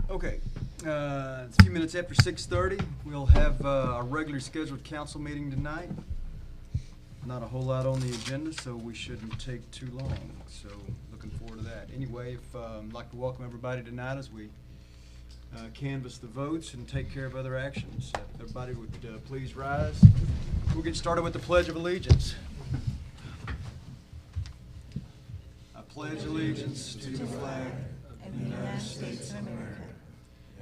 Okay, it's a few minutes after 6:30. We'll have our regularly scheduled council meeting tonight. Not a whole lot on the agenda, so we shouldn't take too long. So looking forward to that. Anyway, I'd like to welcome everybody tonight as we canvass the votes and take care of other actions. If everybody would please rise. We'll get started with the Pledge of Allegiance. I pledge allegiance to the flag of the United States of America,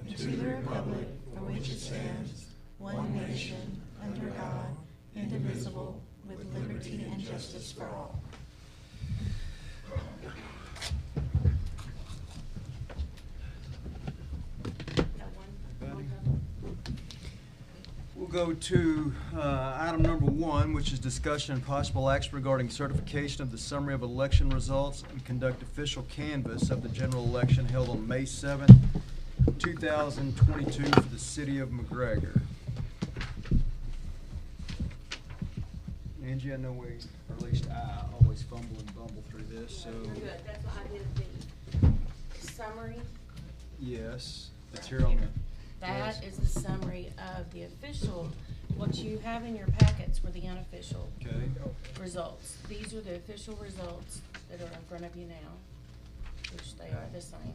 and to the republic for which it stands, one nation, under God, indivisible, with liberty and justice for all. We'll go to item number 1, which is discussion and possible action regarding certification of the summary of election results and conduct official canvass of the general election held on May 7th, 2022 for the city of McGregor. Angie, I know we, or at least I, always fumble and bumble through this, so. You're good. That's what I did the summary. Yes, it's here on the. That is the summary of the official. What you have in your packets were the unofficial results. These are the official results that are in front of you now, which they are the same.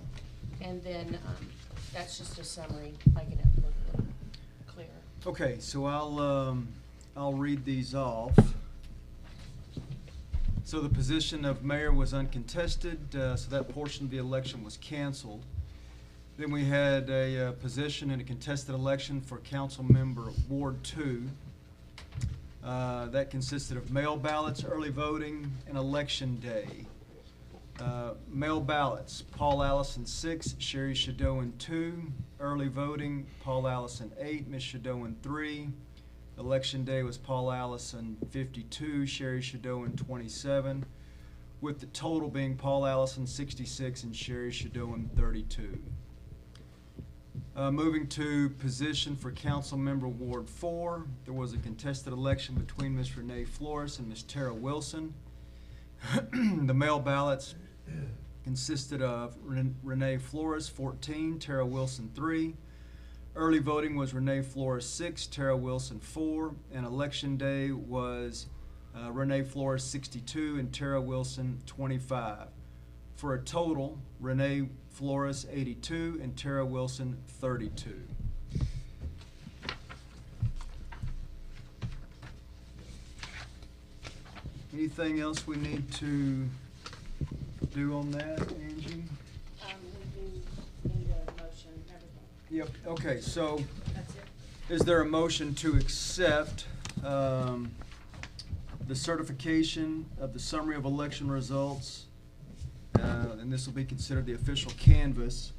And then that's just a summary, making it look a little clearer. Okay, so I'll read these off. So the position of mayor was uncontested, so that portion of the election was canceled. Then we had a position in a contested election for council member Ward 2. That consisted of mail ballots, early voting, and election day. Mail ballots, Paul Allison 6, Sherry Shadowan 2. Early voting, Paul Allison 8, Ms. Shadowan 3. Election day was Paul Allison 52, Sherry Shadowan 27, with the total being Paul Allison 66 and Sherry Shadowan 32. Moving to position for council member Ward 4, there was a contested election between Ms. Renee Flores and Ms. Tara Wilson. The mail ballots consisted of Renee Flores 14, Tara Wilson 3. Early voting was Renee Flores 6, Tara Wilson 4, and election day was Renee Flores 62 and Tara Wilson 25. For a total, Renee Flores 82 and Tara Wilson 32. Anything else we need to do on that, Angie? We do need a motion, everything. Yep, okay, so That's it. is there a motion to accept the certification of the summary of election results, and this will be considered the official canvass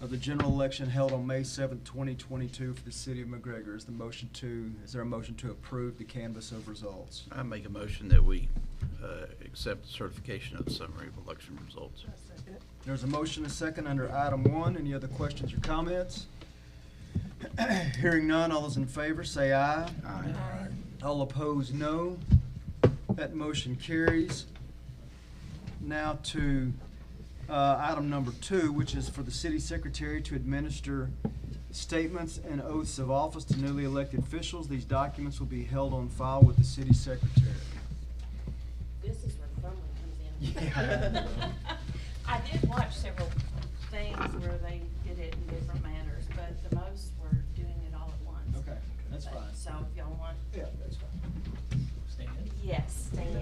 of the general election held on May 7th, 2022 for the city of McGregor? Is there a motion to approve the canvass of results? I make a motion that we accept the certification of the summary of election results. There's a motion, a second, under item 1. Any other questions or comments? Hearing none, all those in favor say aye. Aye. All opposed, no. That motion carries. Now to item number 2, which is for the city secretary to administer statements and oaths of office to newly elected officials. These documents will be held on file with the city secretary. This is where fumbling comes in. Yeah. I did watch several things where they did it in different manners, but the most were doing it all at once. Okay, that's But- fine. So if y'all want. Yeah, that's fine. Stand. Yes, stand.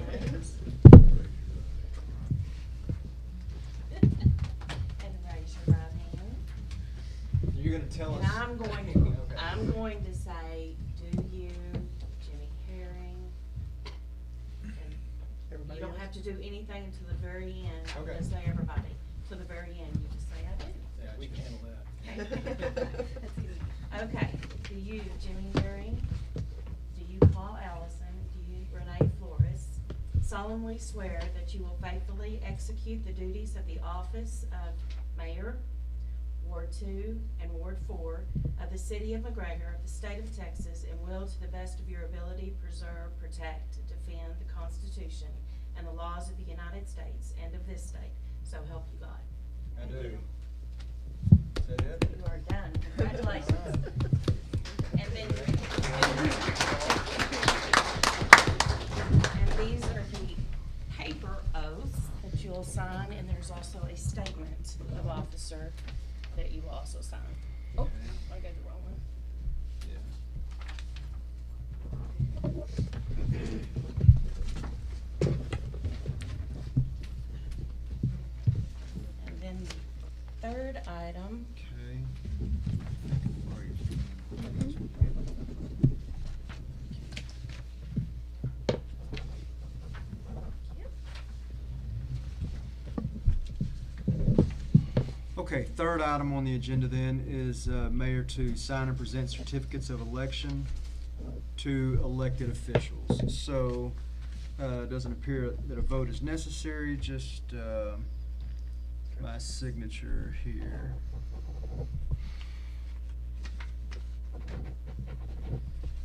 And raise your right hand. You're going to tell us. And I'm going to say, do you, Jimmy Herring, and you don't have to do anything until the very end. I'm Okay. gonna say everybody, to the very end, you just say, I do. Yeah, we can handle that. That's easy. Okay, do you, Jimmy Herring, do you, Paul Allison, do you, Renee Flores, solemnly swear that you will faithfully execute the duties of the office of Mayor, Ward 2 and Ward 4 of the City of McGregor of the State of Texas, and will, to the best of your ability, preserve, protect, defend the Constitution and the laws of the United States and of this state, so help you God? I Thank do. you. that it? You are done. Congratulations. And then, and these are the paper oaths that you'll sign, and there's also a statement of officer that you will also sign. Oh, I got the wrong one. And then the third item. Okay. Okay, third item on the agenda then is mayor to sign and present certificates of election to elected officials. So, it doesn't appear that a vote is necessary, just my signature here.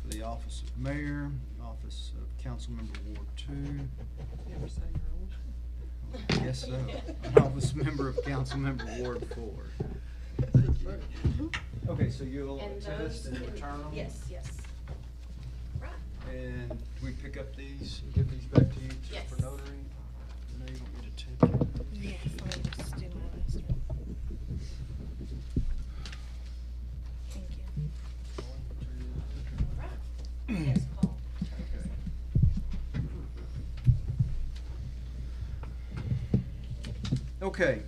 For the office of mayor, office of council member Ward 2. You ever say your own? Yes, so. An office member of council member Ward 4. Thank you. Okay, so you'll And attest those, and return them? yes, yes. Right. And do we pick up these and give these back to you Yes. for notary? I know you want me to take it. Yes, let me just do my last one. Thank you. All right. Yes, Paul. Okay.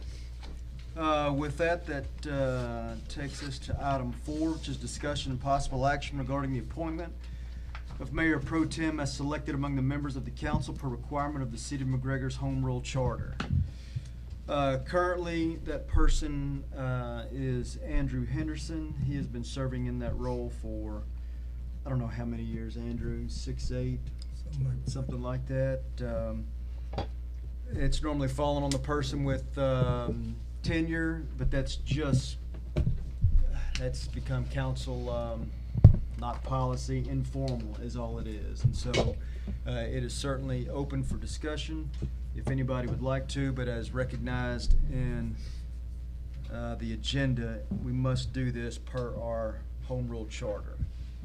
With that, takes us to item 4, which is discussion and possible action regarding the appointment of Mayor Pro Tem as selected among the members of the council per requirement of the City of McGregor's Home Rule Charter. Currently, that person is Andrew Henderson. He has been serving in that role for, I don't know how many years, Andrew, 6, 8? Something like that. It's normally fallen on the person with tenure, but that's become council, not policy, informal is all it is. And so it is certainly open for discussion if anybody would like to, but as recognized in the agenda, we must do this per our home rule charter.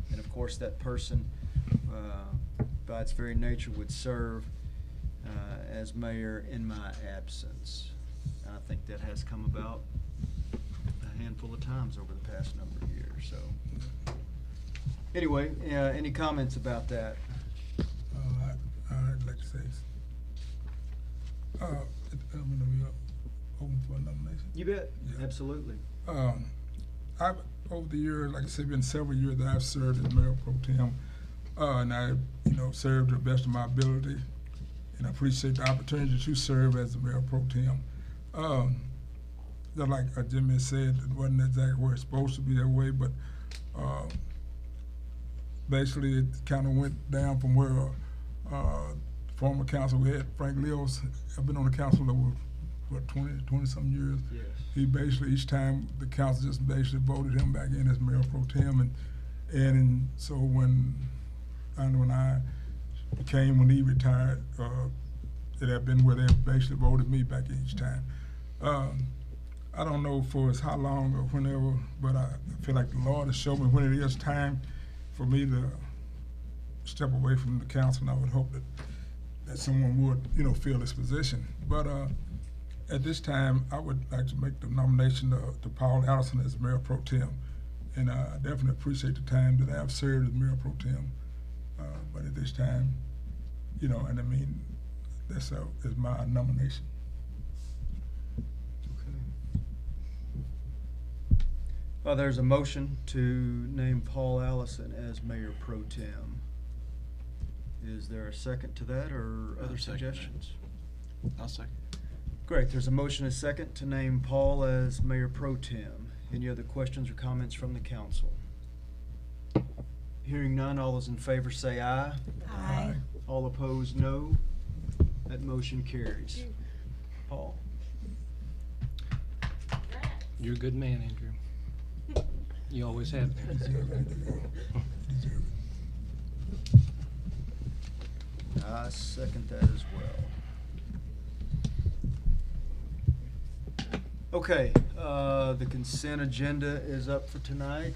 And of course, that person, by its very nature, would serve as mayor in my absence. I think that has come about a handful of times over the past number of years, so. Anyway, any comments about that? I'd like to say, we are open for a nomination. You bet, Yeah. absolutely. I've, over the years, like I said, been several years that I've served as mayor pro tem, and I, served to the best of my ability, and I appreciate the opportunity to serve as the mayor pro tem. Just like Jimmy said, it wasn't exactly where it's supposed to be that way, but basically it kind of went down from where former council, we had Frank Leos, I've been on the council over, 20-something years. Yes. He basically, each time, the council just basically voted him back in as mayor pro tem, and so when he retired, it had been where they basically voted me back each time. I don't know for as how long or whenever, but I feel like the Lord has shown me when it is time for me to step away from the council, and I would hope that someone would, fill this position. But at this time, I would like to make the nomination to Paul Allison as mayor pro tem. And I definitely appreciate the time that I've served as mayor pro tem. But at this time, and I mean, that's is my nomination. Okay. There's a motion to name Paul Allison as mayor pro tem. Is there a second to that, or I'll other second that. suggestions? I'll second. Great, there's a motion and a second to name Paul as mayor pro tem. Any other questions or comments from the council? Hearing none, all those in favor say aye. Aye. All opposed, no. That motion carries. Paul? You're a good man, Andrew. You always have been. I second that as well. Okay, the consent agenda is up for tonight,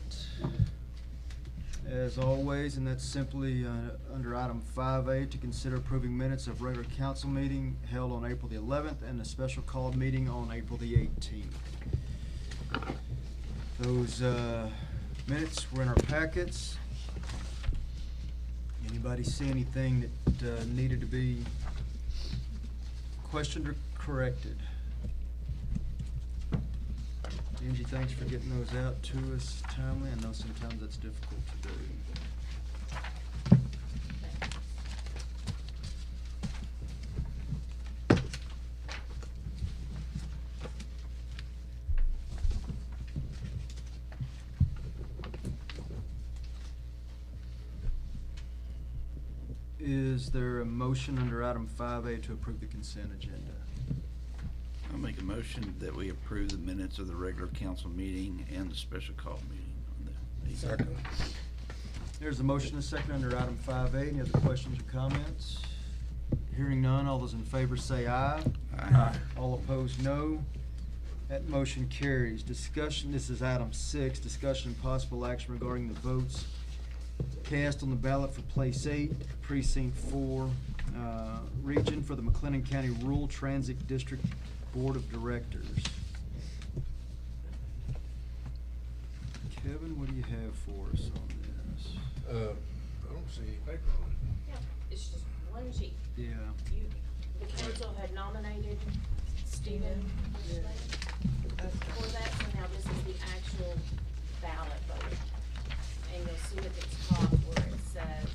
as always, and that's simply under item 5A to consider approving minutes of regular council meeting held on April the 11th and a special call meeting on April the 18th. Those minutes were in our packets. Anybody see anything that needed to be questioned or corrected? Angie, thanks for getting those out to us timely. I know sometimes that's difficult to do. Is there a motion under item 5A to approve the consent agenda? I'll make a motion that we approve the minutes of the regular council meeting and the special call meeting on the 18th. Second. There's a motion and a second under item 5A. Any other questions or comments? Hearing none, all those in favor say aye. Aye. All opposed, no. That motion carries. Discussion, this is item 6, discussion and possible action regarding the votes cast on the ballot for Place 8, Precinct 4, region for the McLennan County Rural Transit District Board of Directors. Kevin, what do you have for us on this? I don't see any paper on it. Yeah, it's just one sheet. Yeah. The council had nominated Stephen for that, so now this is the actual ballot vote. And you'll see at the top where it says,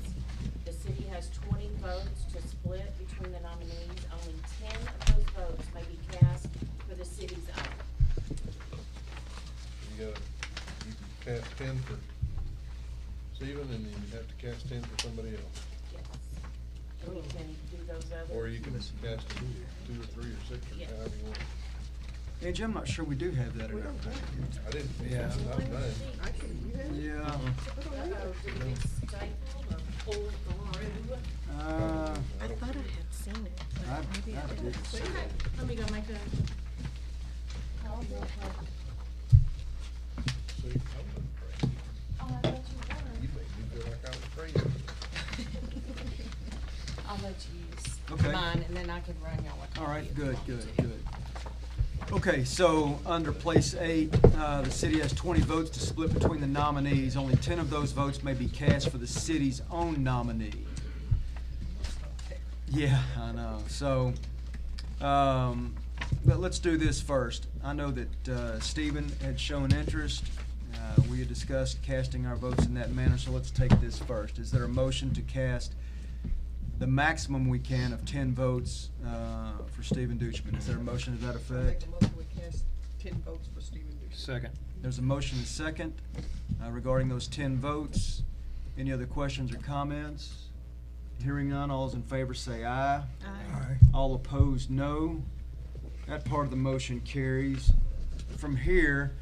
the city has 20 votes to split between the nominees. Only 10 of those votes may be cast for the city's own. You can cast 10 for Stephen, and then you have to cast 10 for somebody else. Yes. And we can do those others. Or you can cast 2 or 3 or 6 or Yeah. however you want. Angie, I'm not sure we do have that in our packet. I didn't. Yeah. It's not mine. Yeah. Uh-oh, did it staple or pulled through? I thought I had seen it, but maybe I didn't. didn't see it. Okay, let me go make a call real quick. See, I wasn't crazy. Oh, I thought you You were. made me feel like I was crazy. I'll let you Okay. use mine, and then I can run y'all a copy. All right, if you good, want good, to. good. Okay, so under Place 8, the city has 20 votes to split between the nominees. Only 10 of those votes may be cast for the city's own nominee. Yeah, I know. So, but let's do this first. I know that Stephen had shown interest. We had discussed casting our votes in that manner, so let's take this first. Is there a motion to cast the maximum we can of 10 votes for Stephen Deutschman? Is there a motion to that effect? Make a motion, we cast 10 votes for Stephen Duke. Second. There's a motion and second regarding those 10 votes. Any other questions or comments? Hearing none, all those in favor say aye. Aye. All opposed, no. That part of the motion carries. From here,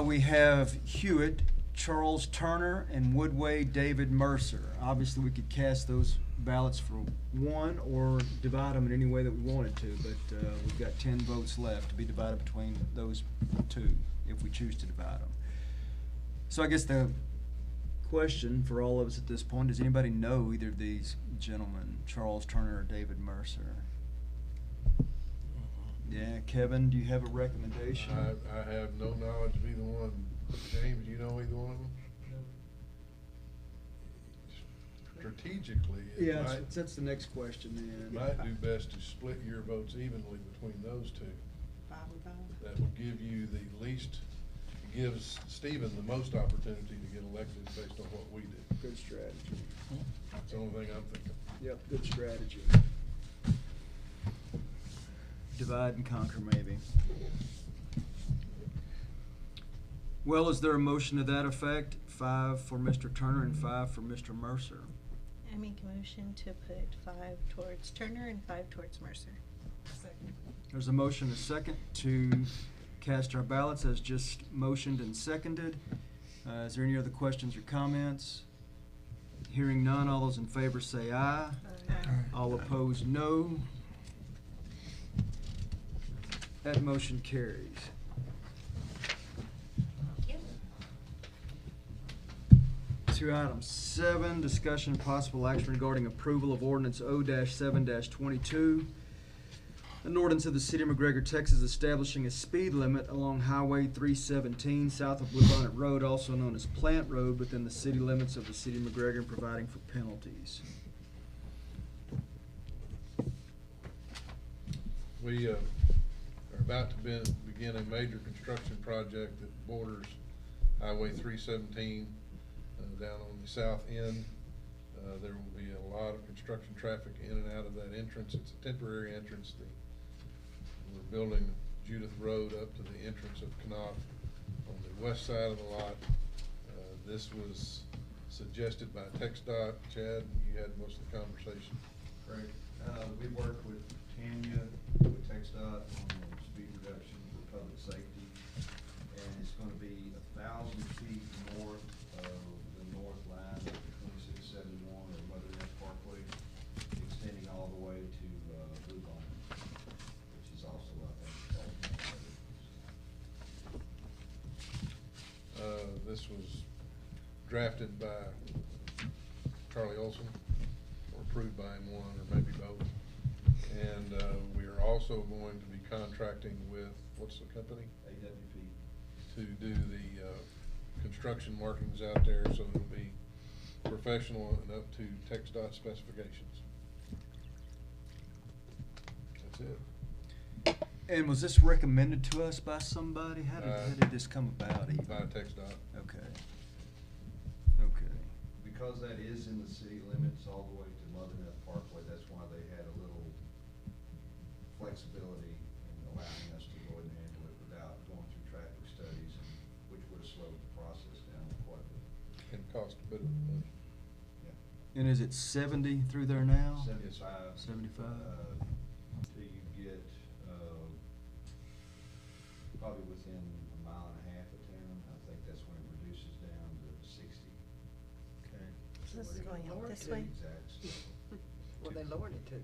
we have Hewitt, Charles Turner, and Woodway David Mercer. Obviously, we could cast those ballots for one or divide them in any way that we wanted to, but we've got 10 votes left to be divided between those two, if we choose to divide them. So I guess the question for all of us at this point, does anybody know either of these gentlemen, Charles Turner or David Mercer? Yeah, Kevin, do you have a recommendation? I have no knowledge of either one. James, do you know either one of them? Strategically, Yeah, that's the next question it then. might do best to split your votes evenly between those two. 5 and 5. That will give you the least, gives Stephen the most opportunity to get elected based on what we do. Good strategy. That's the only thing I'm thinking. Yep, good strategy. Divide and conquer, maybe. Well, is there a motion to that effect? 5 for Mr. Turner and 5 for Mr. Mercer. I make a motion to put 5 towards Turner and 5 towards Mercer. Second. There's a motion and a second to cast our ballots as just motioned and seconded. Is there any other questions or comments? Hearing none, all those in favor say aye. Aye. All opposed, no. That motion carries. To item 7, discussion and possible action regarding approval of ordinance O-7-22. An ordinance of the City of McGregor, Texas, establishing a speed limit along Highway 317 south of Bluebonnet Road, also known as Plant Road, within the city limits of the City of McGregor, and providing for penalties. We are about to begin a major construction project that borders Highway 317 down on the south end. There will be a lot of construction traffic in and out of that entrance. It's a temporary entrance. We're building Judith Road up to the entrance of Knopf on the west side of the lot. This was suggested by TxDOT. Chad, you had most of the conversation. Correct. We worked with Tanya, with TxDOT on the speed reduction for public safety, and it's gonna be 1,000 feet north of the north line of 2671 or Mother Ness Parkway, extending all the way to Bluebonnet, which is also, I think, This was drafted by Charlie Olson, or approved by him, one or maybe both. And we are also going to be contracting with, what's the company? AWP. To do the construction markings out there, so it'll be professional and up to TxDOT specifications. That's it. And was this recommended to us by somebody? How did this come about even? By TxDOT. Okay. Okay. Because that is in the city limits all the way to Mother Ness Parkway, that's why they had a little flexibility in allowing us to go ahead and handle it without going through traffic studies, which would have slowed the process down quite a bit. And cost a bit of money. Yeah. And is it 70 through there now? 75. 75? Till you get, probably within a mile and a half of town. I think that's when it reduces down to 60. Okay. So this is going up this way? Exact. Well, they lowered it too.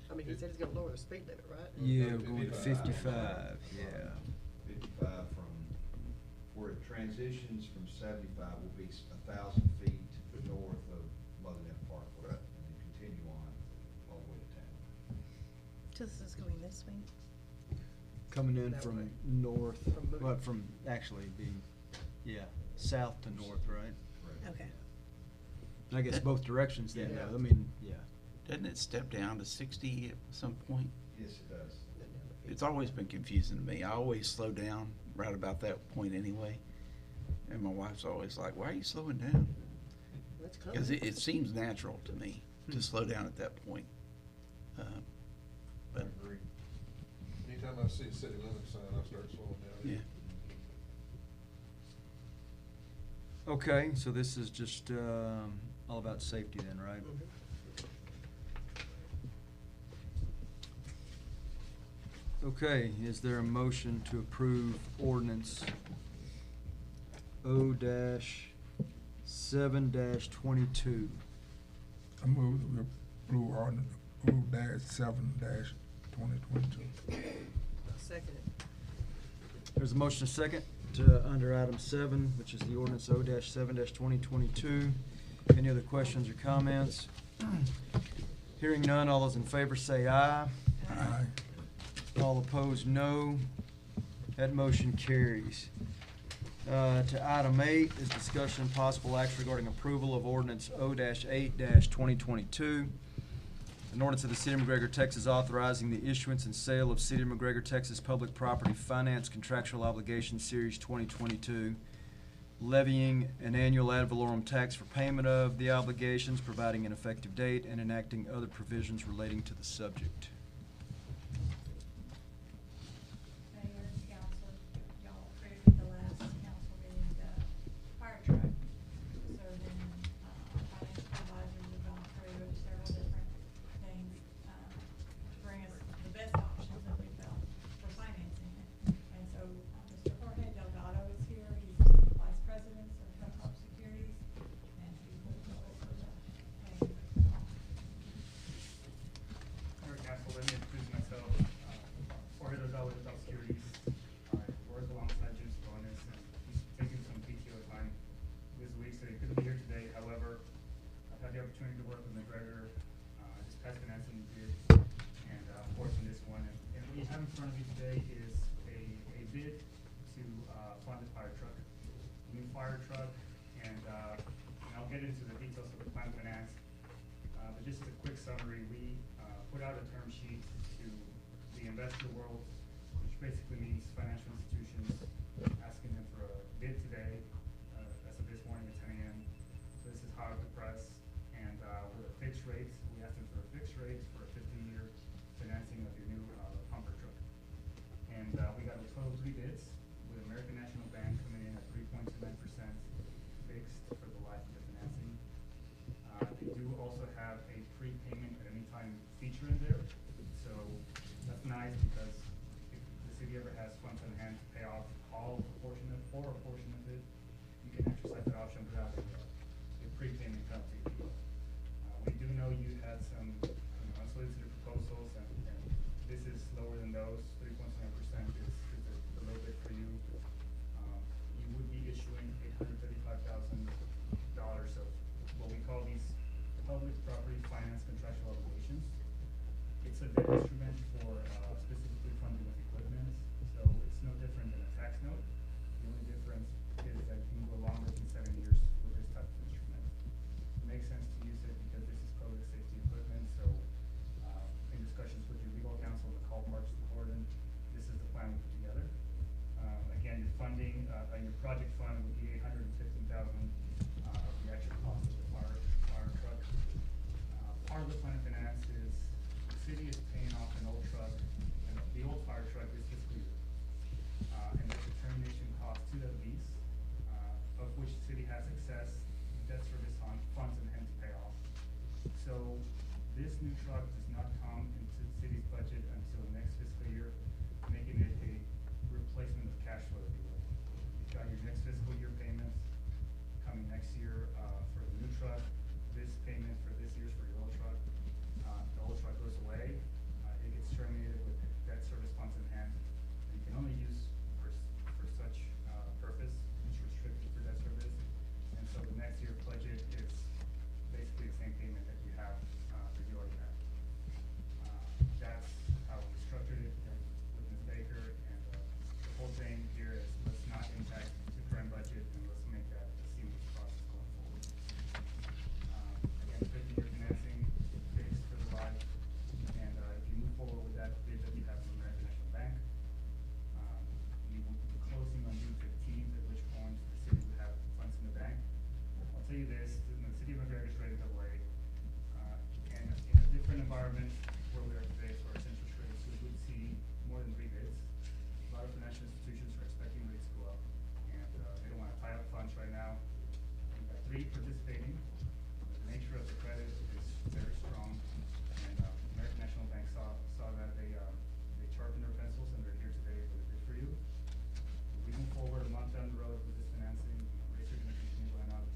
I mean, he said he's gonna lower the speed limit, right? Yeah, we're going to 55. 55, yeah. 55 from, where it transitions from 75 will be 1,000 feet north of Mother Ness Parkway, and then continue on all the way to town. So this is going this way? Coming in That from way. north, From Moody. well, from actually being, yeah, south to north, right? Right. Okay. And I guess both directions then, Yeah. though. I mean, yeah. Doesn't it step down to 60 at some point? Yes, it does. It's always been confusing to me. I always slow down right about that point anyway. And my wife's always like, why are you slowing down? That's Because coming. it seems natural to me to slow down at that point. I But, agree. Anytime I see a city limit sign, I start slowing down. yeah. Okay, so this is just all about safety then, right? Mhm. Okay, is there a motion to approve ordinance O-7-22? I move that we approve ordinance O-7-2022. Second it. There's a motion, a second, to, under item 7, which is the ordinance O-7-2022. Any other questions or comments? Hearing none, all those in favor say aye. Aye. All opposed, no. That motion carries. To item 8 is discussion and possible action regarding approval of ordinance O-8-2022. An ordinance of the City of McGregor, Texas authorizing the issuance and sale of City of McGregor, Texas Public Property Finance Contractual Obligation Series 2022, levying an annual ad valorem tax for payment of the obligations, providing an effective date, and enacting other provisions relating to the subject. Mayor and council, y'all approved at the last council meeting the fire truck. So then, financial advisors have gone through several different things, to bring us the best options that we felt for financing it. And so, Mr. Jorge Delgado is here, he's vice president of Hilltop Securities, and he will go over the payment. Mayor and Council, have in front of you today is a bid to fund the fire truck, new fire truck, and I'll get into the details of the plan finance. But just as a quick summary, we put out a term sheet to the investor world, which basically means financial institutions, asking them for a bid today, as of this morning at 10 a.m. So this is hot off the press, and with a fixed rate, we asked them for a fixed rate for a 15-year financing of your new pumper truck. And we got a total of 3 bids, with American National Bank coming in at 3.29% fixed for the life of the financing. They do also have a prepayment at any time feature in there, so that's nice because if the city ever has funds on hand to pay off all or a portion of it, you can exercise that option without a prepayment penalty. We do know you had some unsolicited proposals, and this is lower than those. 3.7% is a little bit for you. You would be issuing $835,000 of what we call these public property finance contractual obligations. It's a debt instrument for specifically funding of equipment, so it's no different than a tax note. The only difference is that it can go longer than 7 years with this type of instrument. It makes sense to use it because this is public safety equipment, so in discussions with your legal counsel, the call parts to Gordon, this is the plan we put together. Again, your funding, your project fund would be $815,000 of the actual cost of the fire truck. Part of the plan of finance is the city is paying off an old truck, and the old fire truck is fiscal year. And there's a termination cost to that lease, of which the city has excess debt service on funds in hand to pay off. So this new truck does not come into the city's budget until next fiscal year, making it a replacement of cash flow, if you will. You've got your next fiscal year payments coming next year for the new truck. This payment for this year's for your old truck. The old truck goes away. It gets terminated with debt service funds in hand. And you can only use for such purpose. It's restricted for debt service. And so the next year budget is basically the same payment that you have, that you already have. That's how we structured it with Ms. Baker, and the whole thing here is let's not impact the current budget, and let's make that a seamless process going forward. Again, 50-year financing fixed for the life, and if you move forward with that bid that you have from American National Bank, you will be closing on June 15th, at which point the city would have funds in the bank. I'll tell you this, the city of McGregor is ready to away, and in a different environment where we are today for our interest rates, we would see more than 3 bids. A lot of financial institutions are expecting rates to go up, and they don't want to tie up funds right now. We've got 3 participating. The nature of the credit is very strong, and American National Bank saw that they sharpened their pencils, and they're here today with a bid for you. If we move forward a month down the road with this financing, rates are going to continue going up.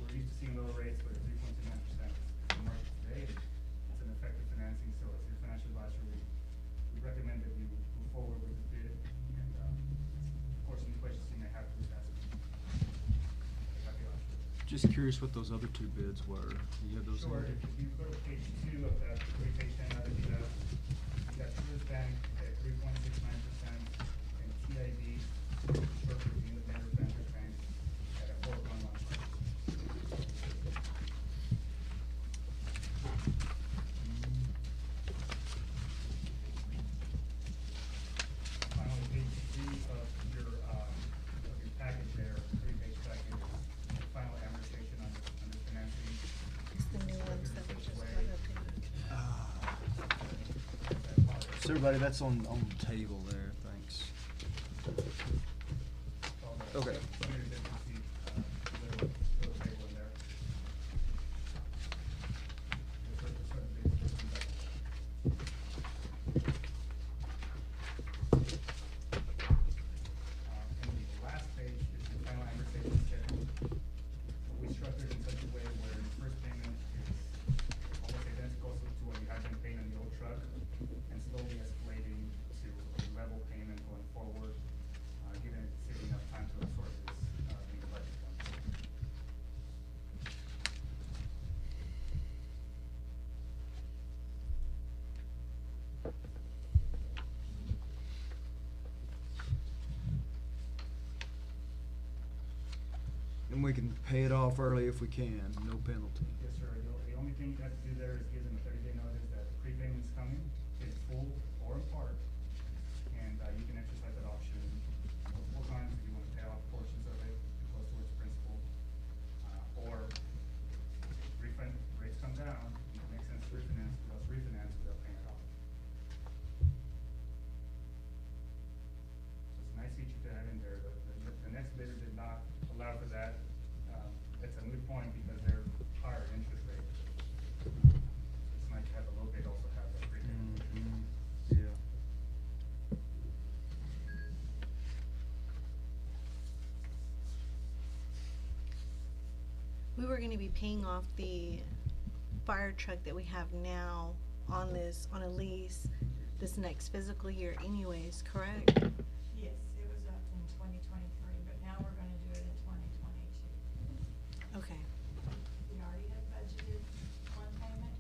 We're used to seeing lower rates, but at 3.29% is the market today. It's an effective financing, so as your financial advisor, we recommend that you move forward with the bid, and of course, any questions you may have, please ask me. Happy to answer. Just curious what those other 2 bids were. Do you have those? Sure, handy? if you go to page 2 of that, page 10 of it, you got Truist Bank at 3.69%, and TIB, short for the Independent Bankers Bank, at a 4.15%. Finally, page 3 of your package there, 3-page package, is final amortization on this financing. It's the new ones that we just got So everybody, that's on the table there, thanks. Okay. Last page is the final amortization schedule. We structured in such a way where the first payment is almost identical to what you have been paying on the old truck, and slowly escalating to a level payment going forward, giving the city enough time to absorb this. we can pay it off early if we can, no penalty. Yes, sir. The only thing you have to do there is give them a 30-day notice that prepayment's coming, in full or in part. And you can exercise that option multiple times if you want to pay off portions of it, close towards principal. Or refund, rates come down, it makes sense to refinance without paying it off. So it's a nice feature to have in there. The next bidder did not allow for that. It's a moot point because they're higher interest rate. It's nice to have a low bid also have that prepayment. Yeah. We were gonna be paying off the fire truck that we have now on a lease this next fiscal year anyways, correct? Yes, it was up in 2023, but now we're gonna do it in 2022. Okay. We already have budgeted one payment,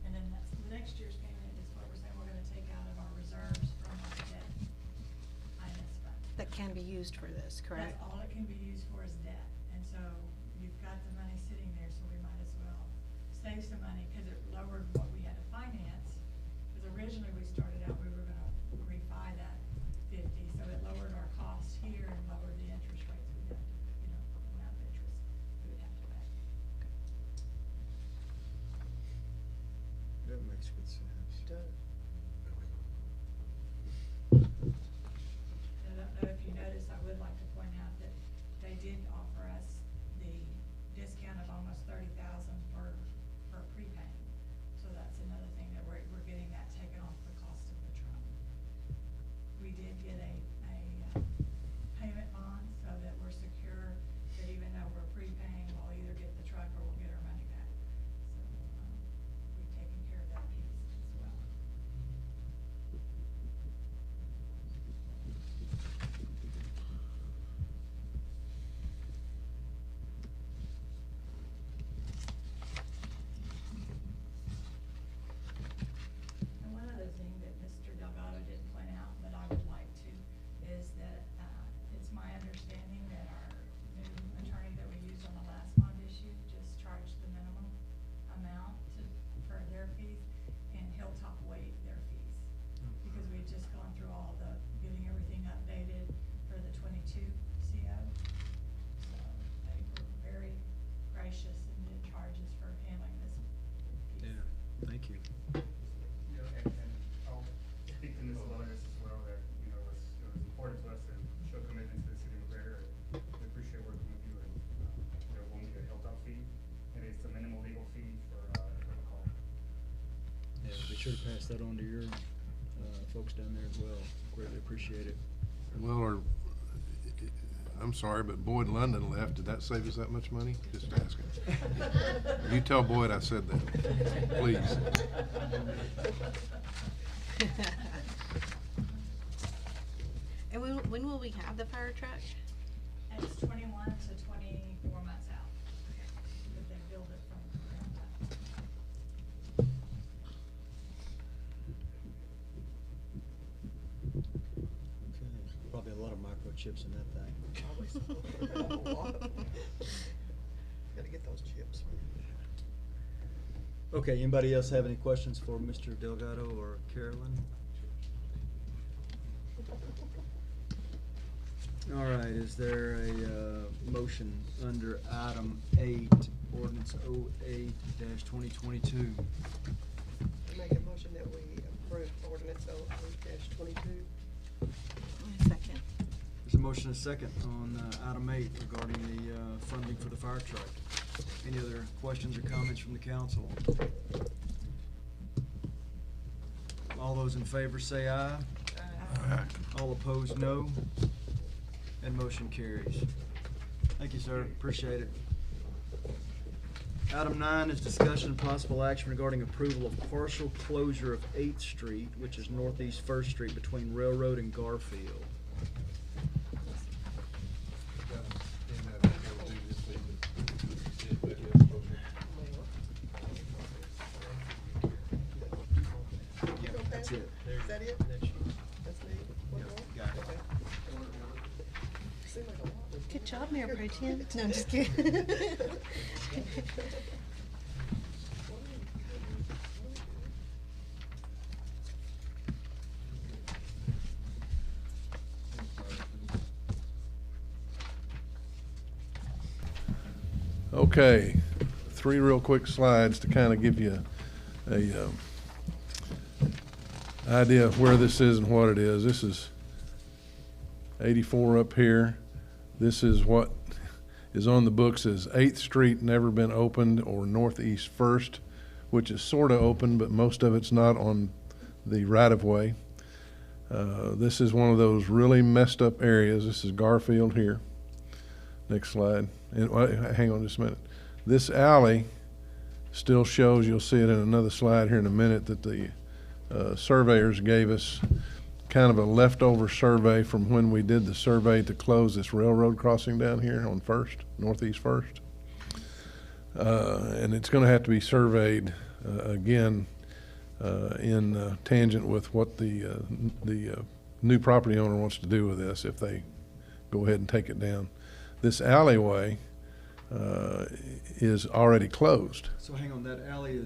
and then next year's payment is what we're saying we're gonna take out of our reserves from our debt INS fund. That can be used for this, correct? That's all it can be used for is debt, and so you've got the money sitting there, so we might as well save some money, cause it lowered what we had to finance. Cause originally we started out, we were gonna refi that 50, so it lowered our costs here and lowered the interest rates we'd have to, amount of interest we would have to pay. That makes good sense. Done. I don't know if you noticed, I would like to point out that they did offer us the discount of almost 30,000 for prepaying. So that's another thing that we're getting that taken off the cost of the truck. We did get a payment bond so that we're secure that even though we're prepaying, we'll either get the truck or we'll get our money back. So, we've taken care of that piece as well. And one other thing that Mr. Delgado didn't point out, but I would like to, is that, it's my understanding that our new attorney that we used on the last bond issue just charged the minimum amount for their fees, and Hilltop waived their fees. Because we've just gone through all getting everything updated for the 22 CO. So they were very gracious and did charges for handling this piece. Yeah, thank you. And I'll speak to Ms. Wilderness as well, that, it was important to us to show commitment to the city of McGregor. We appreciate working with you, and, when we get a Hilltop fee, and it's a minimal legal fee for the call. Yeah, be sure to pass that on to your folks down there as well. Greatly appreciate it. Well, I'm sorry, but Boyd London left. Did that save us that much money? Just asking. You tell Boyd I said that, please. And when will we have the fire truck? And it's 21 to 24 months out, that they build it from the ground up. Okay. Probably a lot of microchips in that thing. Probably so. Gotta get those chips. Okay, anybody else have any questions for Mr. Delgado or Carolyn? All right, is there a motion under item 8, ordinance 08-2022? Make a motion that we approve ordinance 08-22. Second. There's a motion and a second on item 8 regarding the funding for the fire truck. Any other questions or comments from the council? All those in favor say aye. Aye. All opposed, no. And motion carries. Thank you, sir. Appreciate it. Item 9 is discussion and possible action regarding approval of partial closure of 8th Street, which is Northeast 1st Street between Railroad and Garfield. You gonna pass That's it. Is that it? That's me? One more? Got it. Okay. Seemed like a lot was Good job, Mayor Pro Tem. No, I'm just kidding. Okay, 3 real quick slides to kind of give you a idea of where this is and what it is. This is 84 up here. This is what is on the books as 8th Street never been opened, or Northeast First, which is sort of open, but most of it's not on the right-of-way. This is one of those really messed up areas. This is Garfield here. Next slide. And hang on just a minute. This alley still shows, you'll see it in another slide here in a minute, that the surveyors gave us kind of a leftover survey from when we did the survey to close this railroad crossing down here on First, Northeast First. And it's going to have to be surveyed again in tangent with what the new property owner wants to do with this if they go ahead and take it down. This alleyway is already closed. So hang on, that alley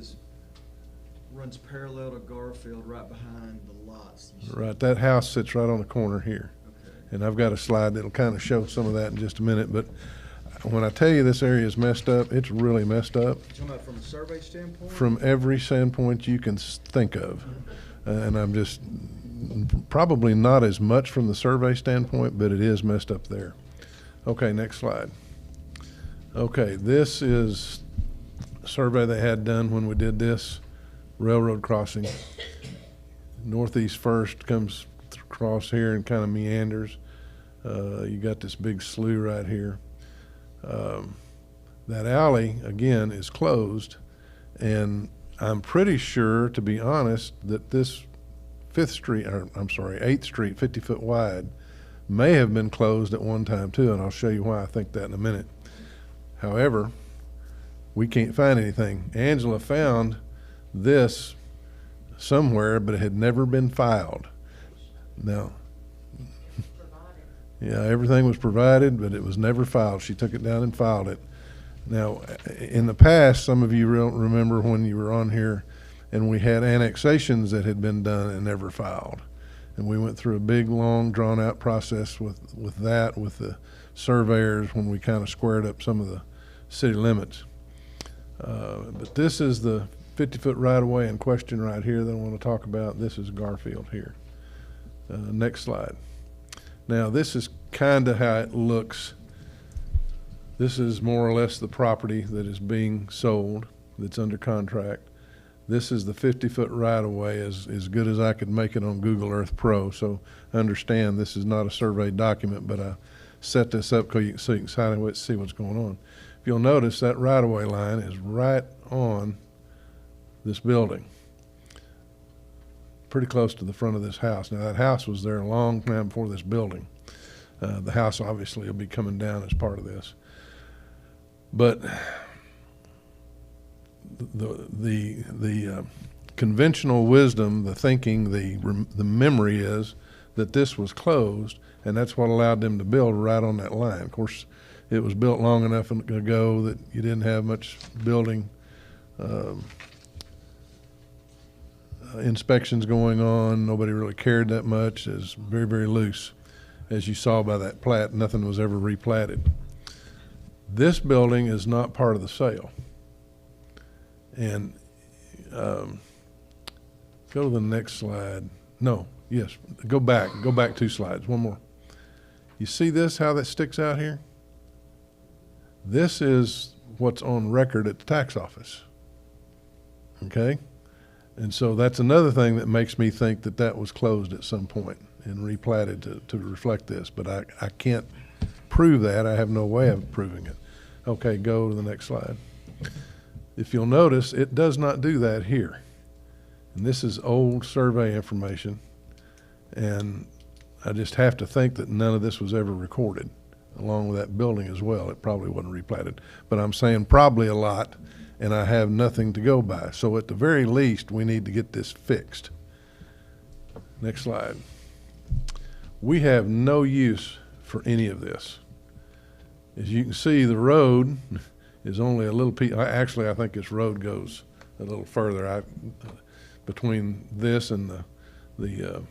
runs parallel to Garfield, right behind the lots. Right, that house sits right on the corner here. Okay. And I've got a slide that'll kind of show some of that in just a minute, but when I tell you this area is messed up, it's really messed up. You talking about from a survey standpoint? From every standpoint you can think of. And I'm just, probably not as much from the survey standpoint, but it is messed up there. Okay, next slide. Okay, this is a survey they had done when we did this railroad crossing. Northeast First comes across here and kind of meanders. You got this big slough right here. That alley, again, is closed, and I'm pretty sure, to be honest, that this 8th Street, 50-foot wide, may have been closed at one time too, and I'll show you why I think that in a minute. However, we can't find anything. Angela found this somewhere, but it had never been filed. Now, yeah, everything was provided, but it was never filed. She took it down and filed it. Now, in the past, some of you remember when you were on here, and we had annexations that had been done and never filed. And we went through a big, long, drawn-out process with the surveyors when we kind of squared up some of the city limits. But this is the 50-foot right-of-way in question right here that I want to talk about. This is Garfield here. Next slide. Now, this is kind of how it looks. This is more or less the property that is being sold, that's under contract. This is the 50-foot right-of-way, as good as I could make it on Google Earth Pro. So understand this is not a survey document, but I set this up so you can see what's going on. If you'll notice, that right-of-way line is right on this building, pretty close to the front of this house. Now, that house was there a long time before this building. The house obviously will be coming down as part of this. But the conventional wisdom, the thinking, the memory is that this was closed, and that's what allowed them to build right on that line. Of course, it was built long enough ago that you didn't have much building inspections going on. Nobody really cared that much. It was very, very loose. As you saw by that plat, nothing was ever replatted. This building is not part of the sale. And go to the next slide. No, yes, go back 2 slides, one more. You see this, how that sticks out here? This is what's on record at the tax office, okay? And so that's another thing that makes me think that that was closed at some point and replatted to reflect this, but I can't prove that. I have no way of proving it. Okay, go to the next slide. If you'll notice, it does not do that here. And this is old survey information, and I just have to think that none of this was ever recorded, along with that building as well. It probably wasn't replatted, but I'm saying probably a lot, and I have nothing to go by. So at the very least, we need to get this fixed. Next slide. We have no use for any of this. As you can see, the road is only a little piece. Actually, I think this road goes a little further. Between this and the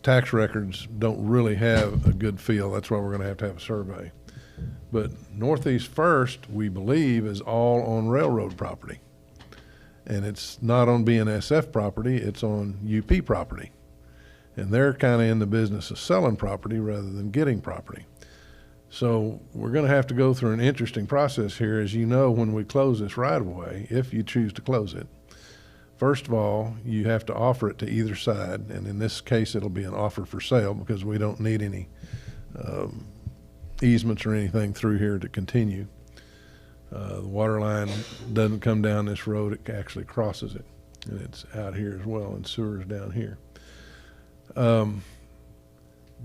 tax records don't really have a good feel. That's why we're going to have a survey. But Northeast First, we believe, is all on railroad property. And it's not on BNSF property, it's on UP property. And they're kind of in the business of selling property rather than getting property. So we're going to have to go through an interesting process here. As you know, when we close this right-of-way, if you choose to close it, first of all, you have to offer it to either side. And in this case, it'll be an offer for sale because we don't need any easements or anything through here to continue. The water line doesn't come down this road, it actually crosses it. And it's out here as well, and sewer's down here.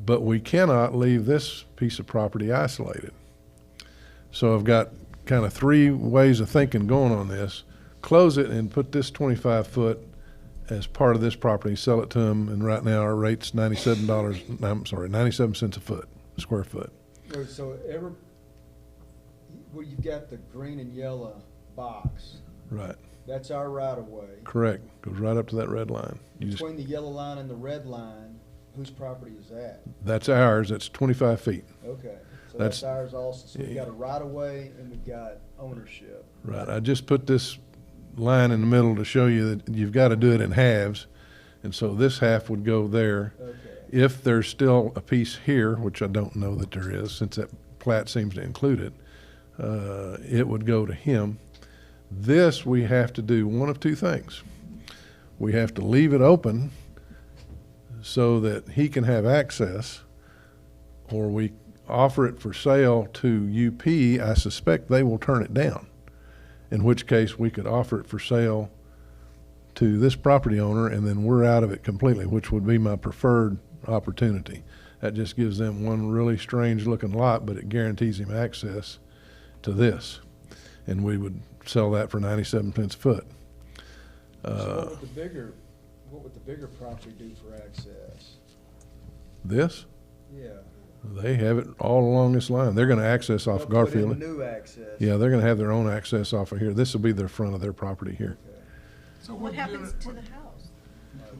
But we cannot leave this piece of property isolated. So I've got kind of three ways of thinking going on this. Close it and put this 25 foot as part of this property, sell it to them, and right now our rate's $97 cents a foot, square foot. So where you've got the green and yellow box, Right, that's our right of way. correct, goes right up to that red line. Between the yellow line and the red line, whose property is that? That's ours, that's 25 feet. Okay, so That's- that's ours also. So we've got a right of way and we've got ownership. Right, I just put this line in the middle to show you that you've got to do it in halves. And so this half would go there. Okay. If there's still a piece here, which I don't know that there is, since that plat seems to include it, it would go to him. This, we have to do one of two things. We have to leave it open so that he can have access, or we offer it for sale to UP. I suspect they will turn it down, in which case we could offer it for sale to this property owner, and then we're out of it completely, which would be my preferred opportunity. That just gives them one really strange looking lot, but it guarantees him access to this. And we would sell that for 97 cents a foot. So what would the bigger property do for access? This, Yeah. they have it all along this line. They're gonna access off They'll put Garfield. in new access. Yeah, they're gonna have their own access off of here. This will be their front of their property here. Okay. So What happens to the house?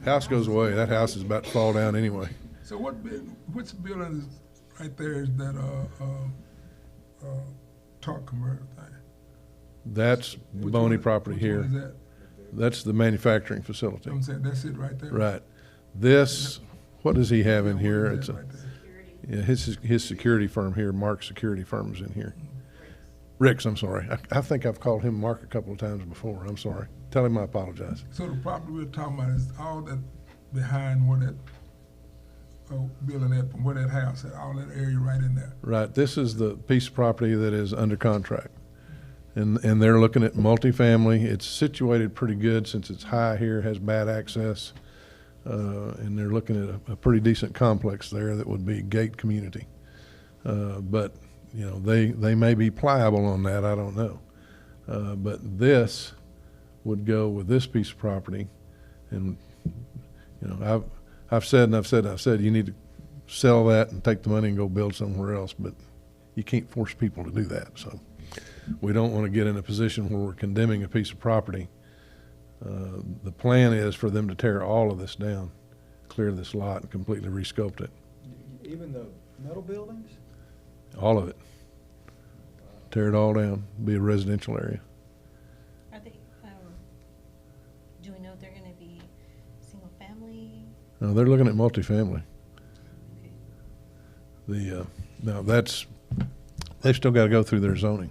House goes away. That house is about to fall down anyway. So which building is right there is that, truck converter thing? That's the Which Boney one- property which one here. is that? That's the manufacturing facility. I'm saying, that's it right there? Right. This, what does he have in Yeah, here? what is It's that a, right there? yeah, his security firm here, Mark Security Firm's in here. Rick's, I'm sorry. I think I've called him Mark a couple of times before. I'm sorry. Tell him I apologize. So the property we're talking about is all that behind where that, building that, where that house at, all that area right in there. Right, this is the piece of property that is under contract. And they're looking at multifamily. It's situated pretty good since it's high here, has bad access. And they're looking at a pretty decent complex there that would be gate community. But, you know, they may be pliable on that, I don't know. But this would go with this piece of property. And, you know, I've said, you need to sell that and take the money and go build somewhere else, but you can't force people to do that, so. We don't want to get in a position where we're condemning a piece of property. The plan is for them to tear all of this down, clear this lot and completely rescope it, Even the metal buildings? all of it. Tear it all down, be a residential area. Are they, do we know if they're gonna be single family? No, they're looking at multifamily. Okay. Now they've still got to go through their zoning.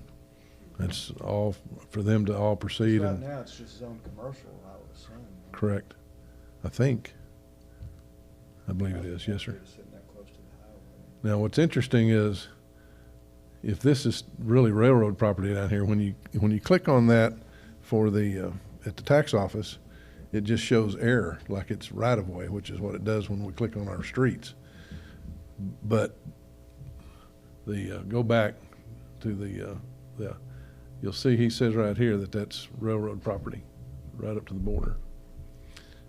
That's all for them to all proceed Right and, now, it's just zone commercial, I would assume. correct. I believe it is, yes, sir. It's sitting that close to the highway. Now, what's interesting is, if this is really railroad property down here, when you click on that for the, at the tax office, it just shows error, like it's right-of-way, which is what it does when we click on our streets. But go back to you'll see he says right here that that's railroad property, right up to the border.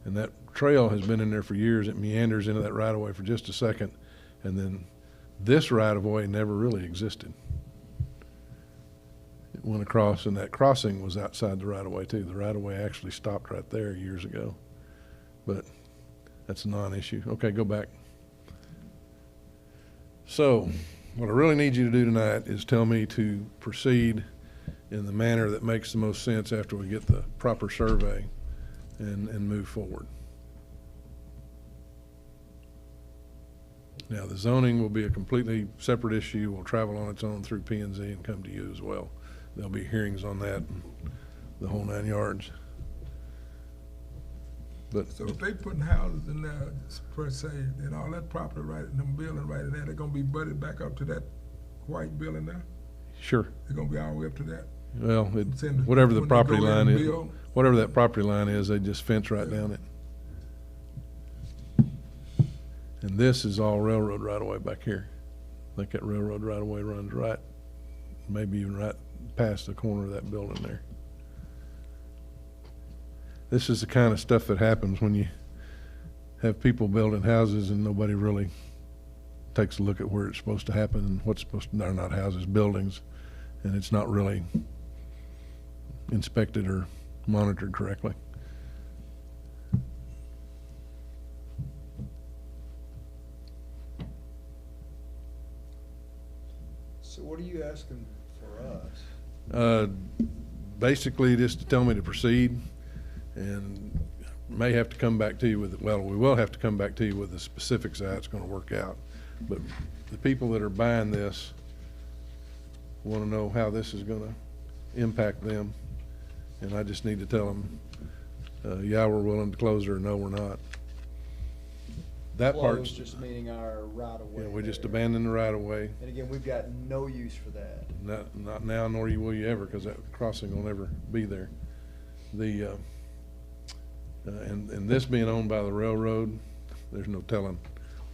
And that trail has been in there for years. It meanders into that right-of-way for just a second, and then this right-of-way never really existed. went across, and that crossing was outside the right-of-way too. The right-of-way actually stopped right there years ago, but that's a non-issue. Okay, go back. So, what I really need you to do tonight is tell me to proceed in the manner that makes the most sense after we get the proper survey and move forward. Now, the zoning will be a completely separate issue. Will travel on its own through P and Z and come to you as well. There'll be hearings on that, and the whole 9 yards. But So if they putting houses in there per se, and all that property right in them building right in there, they're gonna be butted back up to that white building there? sure, They're gonna be all the way up to that? well, I'm saying whatever the when they property go in line and is, build. whatever that property line is, they just fence right down it. And this is all railroad right away back here. I think that railroad right away runs right, maybe even right past the corner of that building there. This is the kind of stuff that happens when you have people building houses and nobody really takes a look at where it's supposed to happen and what's supposed to, they're not houses, buildings, and it's not really inspected or monitored correctly. So what are you asking for us? Basically, just to tell me to proceed, and may have to come back to you with, well, we will have to come back to you with the specifics of how it's gonna work out. But the people that are buying this wanna know how this is gonna impact them, and I just need to tell them, yeah, we're willing to close, or no, we're not. That part's, Closed, just meaning our right of way. yeah, we just there. abandoned the right of way. And again, we've got no use for that. Not now, nor will you ever, because that crossing will never be there. The, and this being owned by the railroad, there's no telling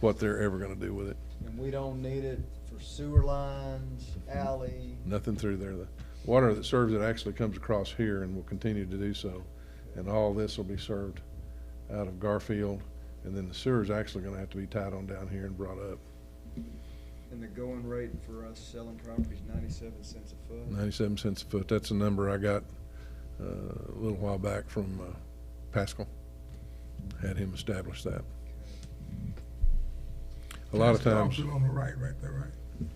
what they're ever gonna do with it. And we don't need it for sewer lines, alley. Nothing through there. The water that serves it actually comes across here and will continue to do so. And all this will be served out of Garfield, and then the sewer's actually gonna have to be tied on down here and brought up. And the going rate for us selling property is 97 cents a foot. 97 cents a foot. That's a number I got a little while back from Pascal. Had him establish that. A lot of That's times, Garfield on the right there, right?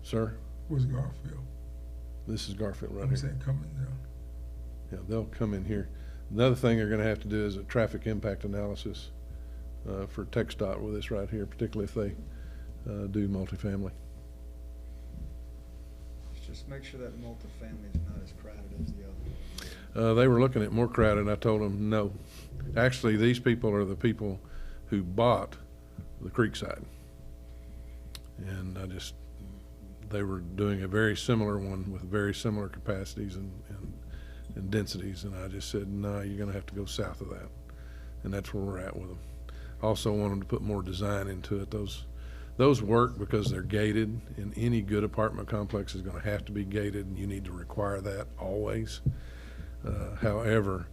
sir, Where's Garfield? this is Garfield right I'm here. saying coming down. Yeah, they'll come in here. Another thing they're gonna have to do is a traffic impact analysis for TxDOT with this right here, particularly if they do multifamily. Just make sure that multifamily is not as crowded as the other. They were looking at more crowded, and I told them no. Actually, these people are the people who bought the Creekside. And they were doing a very similar one with very similar capacities and densities, and I just said, no, you're gonna have to go south of that. And that's where we're at with them. Also want them to put more design into it. Those work because they're gated, and any good apartment complex is gonna have to be gated, and you need to require that always. However,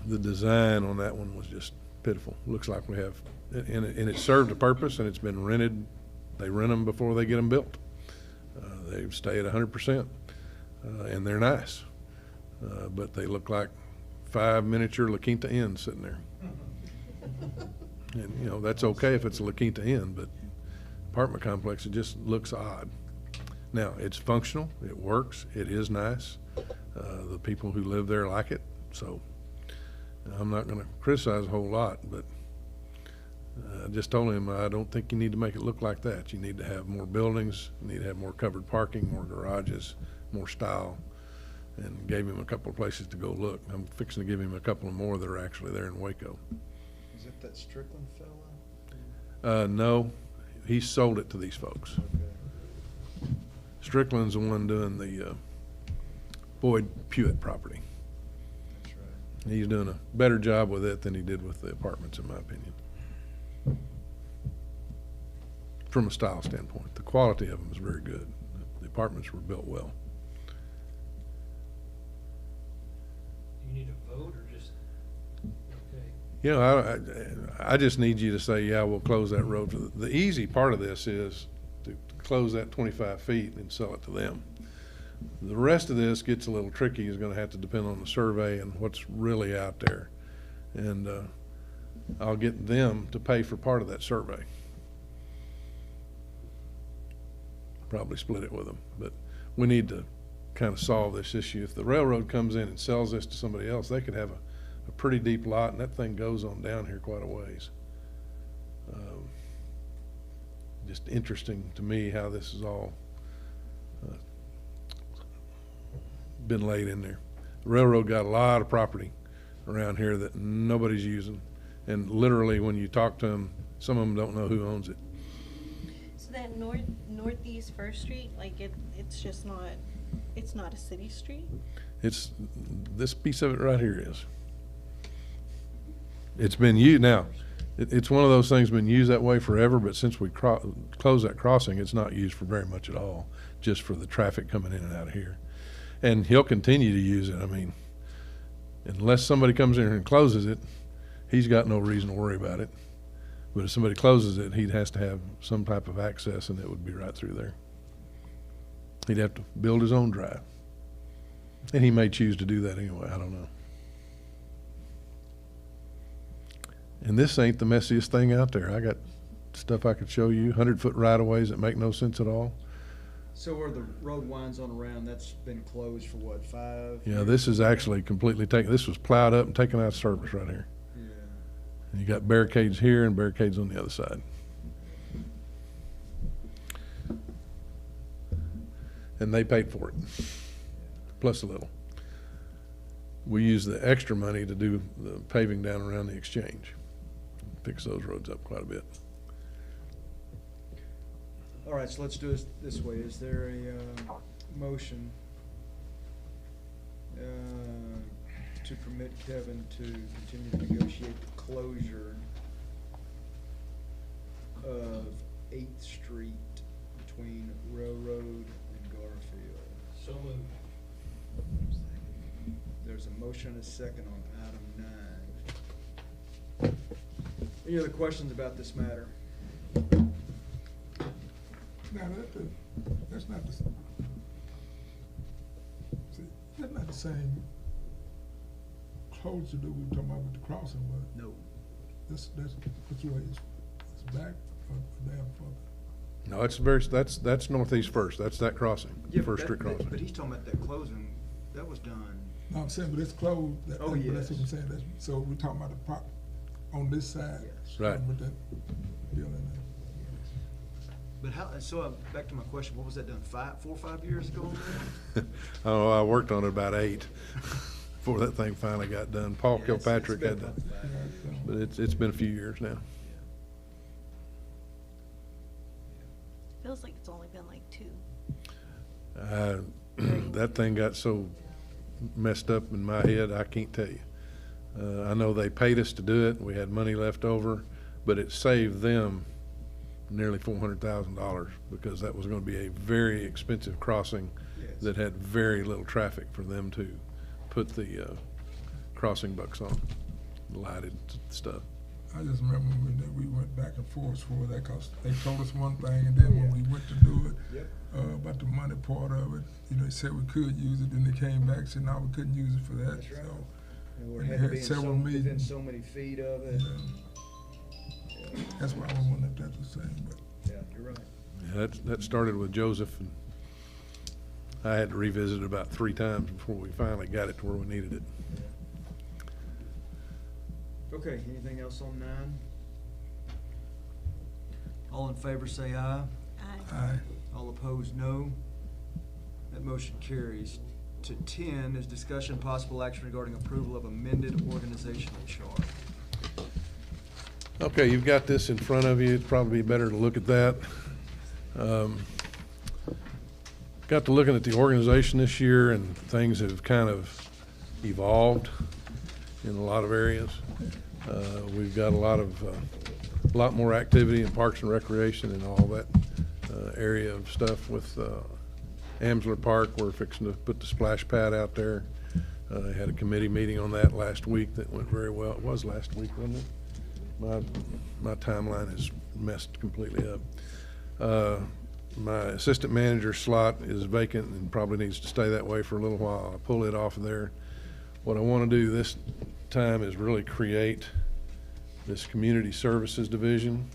the design on that one was just pitiful. Looks like we have, and it served a purpose, and it's been rented. They rent them before they get them built. They stay at 100%, and they're nice. But they look like 5 miniature La Quinta Inns sitting there. And, you know, that's okay if it's a La Quinta Inn, but apartment complex, it just looks odd. Now, it's functional, it works, it is nice. The people who live there like it, so I'm not gonna criticize a whole lot, but I just told him, I don't think you need to make it look like that. You need to have more buildings, you need to have more covered parking, more garages, more style, and gave him a couple of places to go look. I'm fixing to give him a couple of more that are actually there in Waco. Is it that Strickland fella? No, he sold it to these folks. Okay. Strickland's the one doing the Boyd Pewitt property. That's right. He's doing a better job with it than he did with the apartments, in my opinion. From a style standpoint, the quality of them is very good. The apartments were built well. You need a vote or just, okay? You know, I just need you to say, yeah, we'll close that road. The easy part of this is to close that 25 feet and sell it to them. The rest of this gets a little tricky. Is going to have to depend on the survey and what's really out there. And I'll get them to pay for part of that survey. Probably split it with them, but we need to kind of solve this issue. If the railroad comes in and sells this to somebody else, they could have a pretty deep lot, and that thing goes on down here quite a ways. Just interesting to me how this is all been laid in there. The railroad got a lot of property around here that nobody's using, and literally when you talk to them, some of them don't know who owns it. So that northeast First Street, like it's just not, it's not a city street? It's, this piece of it right here is. It's been used, now, it's one of those things been used that way forever, but since we closed that crossing, it's not used for very much at all, just for the traffic coming in and out of here. And he'll continue to use it. I mean, unless somebody comes in here and closes it, he's got no reason to worry about it. But if somebody closes it, he has to have some type of access, and it would be right through there. He'd have to build his own drive. And he may choose to do that anyway, I don't know. And this ain't the messiest thing out there. I got stuff I could show you, 100-foot right-of-ways that make no sense at all. So where the road winds on around, that's been closed for what, 5? Yeah, this is actually completely taken, this was plowed up and taken out of service right here. Yeah. And you got barricades here and barricades on the other side. And they paid for it, plus a little. We use the extra money to do the paving down around the exchange. Fix those roads up quite a bit. All right, so let's do it this way. Is there a motion to permit Kevin to continue to negotiate the closure of 8th Street between Railroad and Garfield? So moved. There's a motion and a second on item 9. Any other questions about this matter? Now, that's not the, see, that's not the same closure that we were talking about with the crossing, but. No. That's which way it's back or down further? No, that's northeast first. That's that crossing, Yeah, First Street crossing. But he's talking about that closing, that was done. No, I'm saying, but it's closed. Oh, That's yes. what I'm saying. So we're talking about the part on this side. Yes. Right. With that building there. But how, so back to my question, what was that done, 4 or 5 years ago? Oh, I worked on it about 8 before that thing finally got done. Paul Yeah, Kilpatrick it's had been done, about 5 years. but it's been a few years now. Feels like it's only been like 2. That thing got so messed up in my head, I can't tell you. I know they paid us to do it. We had money left over, but it saved them nearly $400,000 because that was going to be a very expensive crossing Yes. that had very little traffic for them to put the crossing bucks on, lighted stuff. I just remember when we went back and forth for that, cause they told us one thing, and then when we went to do it, Yep. about the money part of it, you know, they said we could use it, then they came back and said, no, we couldn't use it for that, That's right. so. And we we had to had be several within meetings. so many feet of it. Yeah. That's why I was wondering if that's the same, but. Yeah, you're right. Yeah, that started with Joseph, and I had to revisit it about 3 times before we finally got it to where we needed it. Okay, anything else on 9? All in favor say aye. Aye. All opposed, no. That motion carries. To 10 is discussion possible action regarding approval of amended organizational chart. Okay, you've got this in front of you. It'd probably be better to look at that. Got to looking at the organization this year, and things have kind of evolved in a lot of areas. We've got a lot more activity in Parks and Recreation and all that area of stuff with Amsler Park. We're fixing to put the splash pad out there. I had a committee meeting on that last week that went very well. It was last week, wasn't it? My timeline is messed completely up. my assistant manager slot is vacant and probably needs to stay that way for a little while. I'll pull it off of there. What I want to do this time is really create this community services division,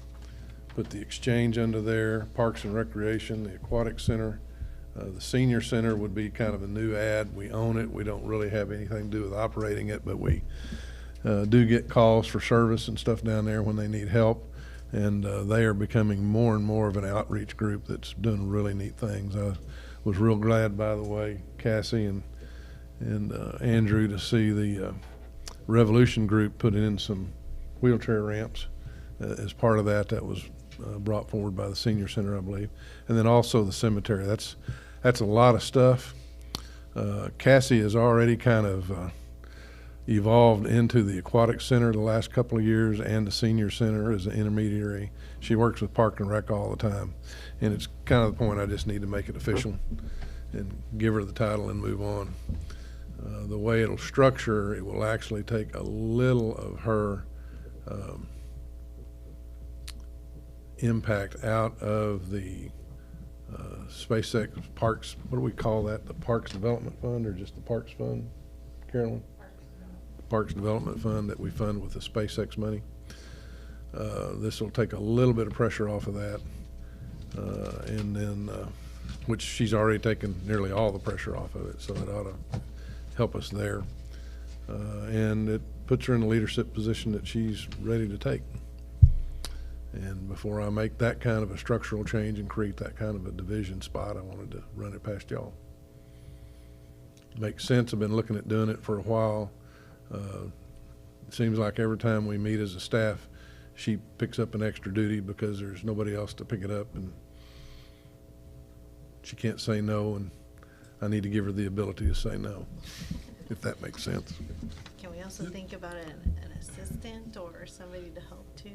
put the exchange under there, parks and recreation, the aquatic center. The senior center would be kind of a new ad. We own it. We don't really have anything to do with operating it, but we do get calls for service and stuff down there when they need help. And they are becoming more and more of an outreach group that's doing really neat things. I was real glad, by the way, Cassie and Andrew, to see the Revolution group putting in some wheelchair ramps as part of that. That was brought forward by the senior center, I believe. And then also the cemetery. That's a lot of stuff. Cassie has already kind of evolved into the aquatic center the last couple of years and the senior center as an intermediary. She works with Park and Rec all the time. And it's kind of the point I just need to make it official and give her the title and move on. The way it'll structure, it will actually take a little of her impact out of the SpaceX Parks, what do we call that? The Parks Development Fund or just the Parks Fund, Carolyn? Parks Development Fund that we fund with the SpaceX money. This will take a little bit of pressure off of that, and then, which she's already taken nearly all the pressure off of it, so it ought to help us there. And it puts her in a leadership position that she's ready to take. And before I make that kind of a structural change and create that kind of a division spot, I wanted to run it past y'all. Makes sense. I've been looking at doing it for a while. It seems like every time we meet as a staff, she picks up an extra duty because there's nobody else to pick it up, and she can't say no, and I need to give her the ability to say no, if that makes sense. Can we also think about an assistant or somebody to help too?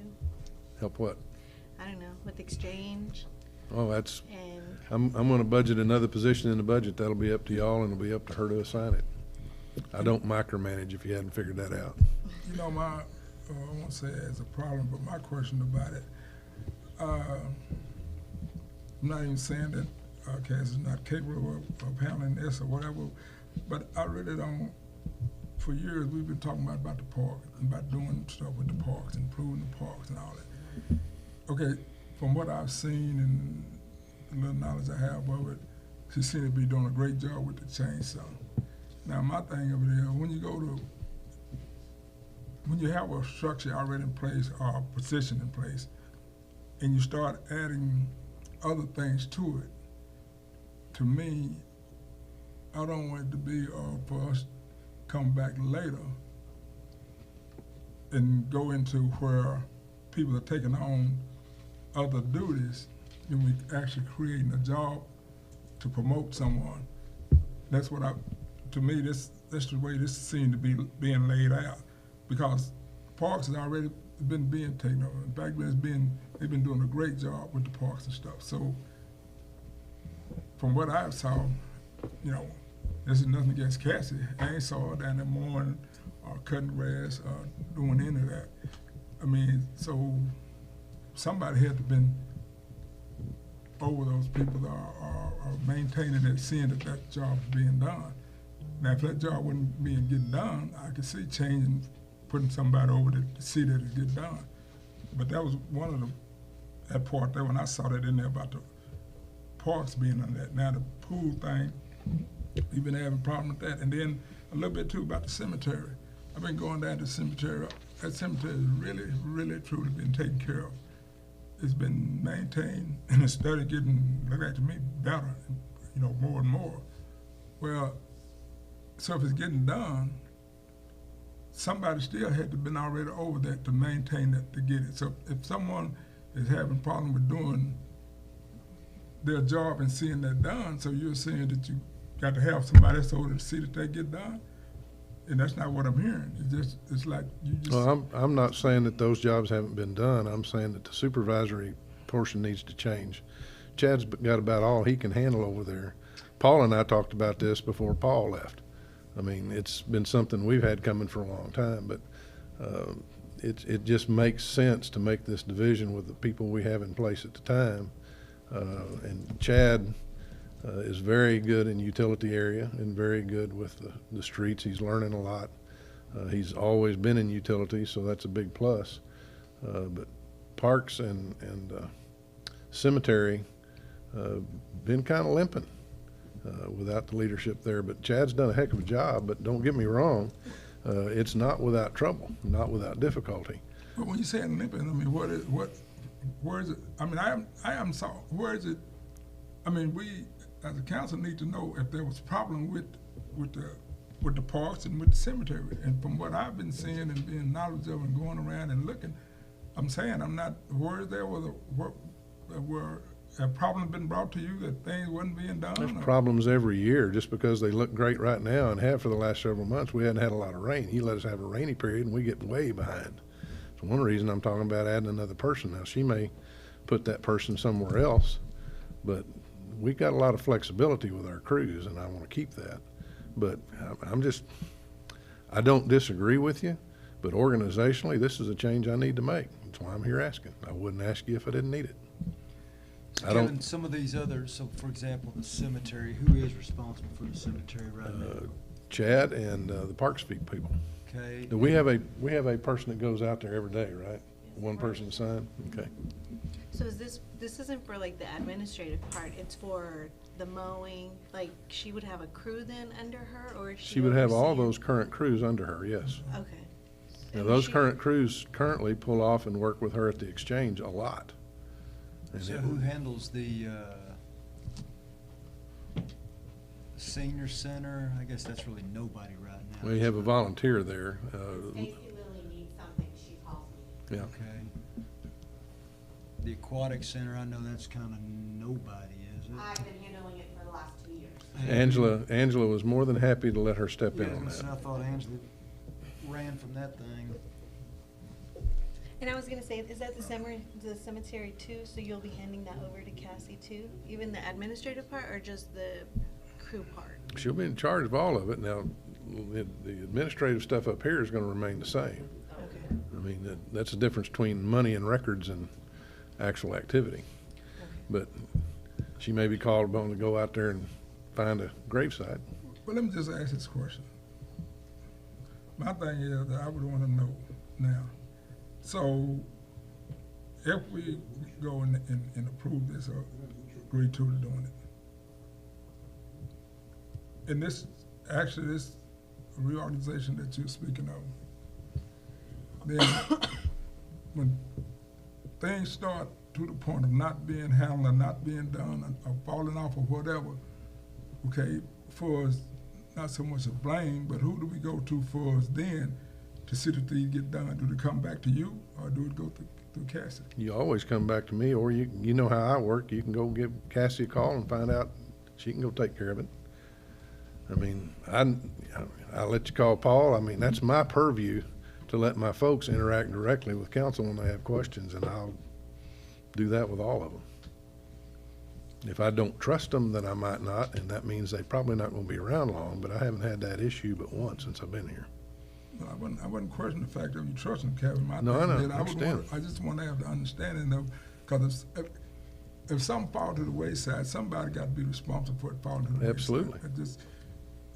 Help what? I don't know, with exchange Oh, that's, and, I'm gonna budget another position in the budget. That'll be up to y'all, and it'll be up to her to assign it. I don't micromanage, if you hadn't figured that out. You know, I won't say it's a problem, but my question about it, I'm not even saying that Cass is not capable of handling this or whatever, but I really don't, for years, we've been talking about the park, and about doing stuff with the parks, improving the parks and all that. Okay, from what I've seen and the little knowledge I have of it, she seems to be doing a great job with the chainsaw. Now, my thing of it is, when you have a structure already in place or a position in place, and you start adding other things to it, to me, I don't want it to be for us to come back later and go into where people are taking on other duties and we actually creating a job to promote someone. That's what to me, that's the way this seemed to be being laid out, because parks has already been being taken over. In fact, they've been doing a great job with the parks and stuff. So from what I saw, you know, this is nothing against Cassie. I ain't saw her down there mowing or cutting grass or doing any of that. I mean, so somebody had to been over those people that are maintaining it, seeing that that job is being done. Now, if that job wasn't getting done, I could see changing, putting somebody over to see that it get done. But that was one of that part there when I saw that in there about the parks being on that. Now the pool thing, we've been having a problem with that. And then a little bit too about the cemetery. I've been going down to the cemetery. That cemetery has really, really, truly been taken care of. It's been maintained, and it's started getting, look like to me, better, you know, more and more. Well, so if it's getting done, somebody still had to been already over that to maintain that, to get it. So if someone is having a problem with doing their job and seeing that done, so you're saying that you got to have somebody else over to see that they get done? And that's not what I'm hearing. It's like you just. Well, I'm not saying that those jobs haven't been done. I'm saying that the supervisory portion needs to change. Chad's got about all he can handle over there. Paul and I talked about this before Paul left. I mean, it's been something we've had coming for a long time, but it just makes sense to make this division with the people we have in place at the time And Chad is very good in utility area and very good with the streets. He's learning a lot. He's always been in utilities, so that's a big plus. But parks and cemetery been kind of limping without the leadership there. But Chad's done a heck of a job, but don't get me wrong, it's not without trouble, not without difficulty. But when you say limping, I mean, where is it? I mean, I am sorry, where is it? I mean, we, as a council, need to know if there was a problem with the parks and with the cemetery. And from what I've been seeing and being knowledgeable and going around and looking, I'm saying I'm not, where there was a problem been brought to you that things wasn't being done? There's or? problems every year. Just because they look great right now and have for the last several months, we hadn't had a lot of rain. He let us have a rainy period and we get way behind. So one reason I'm talking about adding another person. Now, she may put that person somewhere else, but we've got a lot of flexibility with our crews and I want to keep that. But I don't disagree with you, but organizationally, this is a change I need to make. That's why I'm here asking. I wouldn't ask you if I didn't need it. So Kevin, some of these others, so for example, the cemetery, who is responsible for the cemetery right now? Chad and the Parks people. Okay. We have a person that goes out there every day, right? One person assigned? Okay. So is this isn't for like the administrative part, it's for the mowing, like she would have a crew then under her, or is She would have all overseeing? those current crews under her, yes. Okay. Now, And those she- current crews currently pull off and work with her at the exchange a lot. And So it- who handles the senior center? I guess that's really nobody right now. We have a volunteer there. Stacy Lilly needs something, she calls me. Yeah. Okay. The aquatic center, I know that's kind of nobody, is it? I've been handling it for the last 2 years. Angela was more than happy to let her step in on Yeah, so I that. thought Angela ran from that thing. And I was gonna say, is that the cemetery too, so you'll be handing that over to Cassie too? Even the administrative part, or just the crew part? She'll be in charge of all of it. Now, the administrative stuff up here is gonna remain the same. Okay. I mean, that's the difference between money and records and actual activity. But she may be called upon to go out there and find a gravesite. Well, let me just ask this question. My thing is that I would want to know now. So, if we go and approve this or agree to doing it, and this reorganization that you're speaking of, then when things start to the point of not being handled, or not being done, or falling off or whatever, okay, for us, not so much of blame, but who do we go to for us then to see that things get done? Do they come back to you, or do it go through Cassie? You always come back to me, or you know how I work. You can go give Cassie a call and find out. She can go take care of it. I mean, I'll let you call Paul. I mean, that's my purview to let my folks interact directly with council when they have questions, and I'll do that with all of them. If I don't trust them, then I might not, and that means they're probably not going to be around long, but I haven't had that issue but once since I've been here. Well, I wouldn't question the fact of you trusting Kevin. My No, thing I know. is, I understand. I just want to have the understanding of, because if something fall to the wayside, somebody got to be responsible for it falling to the wayside. Absolutely. I just,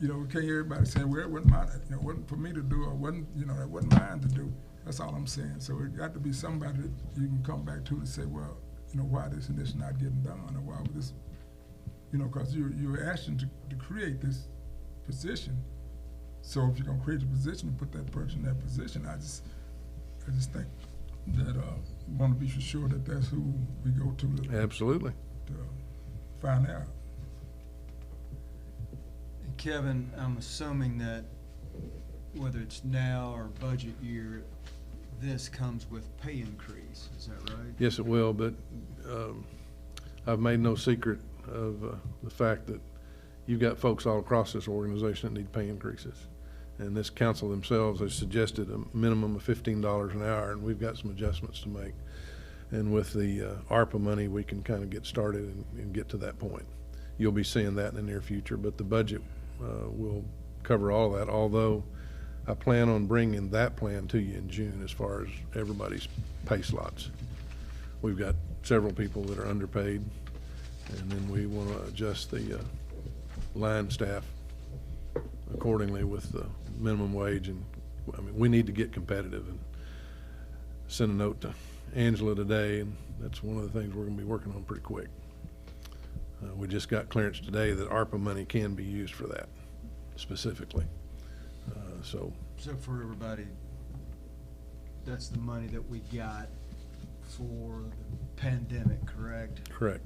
we can't hear everybody saying, well, it wasn't mine, it wasn't for me to do, or wasn't, that wasn't mine to do. That's all I'm saying. So it got to be somebody that you can come back to and say, well, why this and this not getting done, or why would this, because you're asking to create this position. So if you're gonna create a position and put that person in that position, I just think that we want to be for sure that that's who we go to. Absolutely. To find out. And Kevin, I'm assuming that whether it's now or budget year, this comes with pay increase, is that right? Yes, it will, but I've made no secret of the fact that you've got folks all across this organization that need pay increases. And this council themselves has suggested a minimum of $15 an hour, and we've got some adjustments to make. And with the ARPA money, we can kind of get started and get to that point. You'll be seeing that in the near future, but the budget will cover all that, although I plan on bringing that plan to you in June as far as everybody's pay slots. We've got several people that are underpaid, And then we want to adjust the line staff accordingly with the minimum wage. And, I mean, we need to get competitive, and send a note to Angela today, and that's one of the things we're going to be working on pretty quick. We just got clearance today that ARPA money can be used for that specifically. So for everybody, that's the money that we got for the pandemic, correct? correct.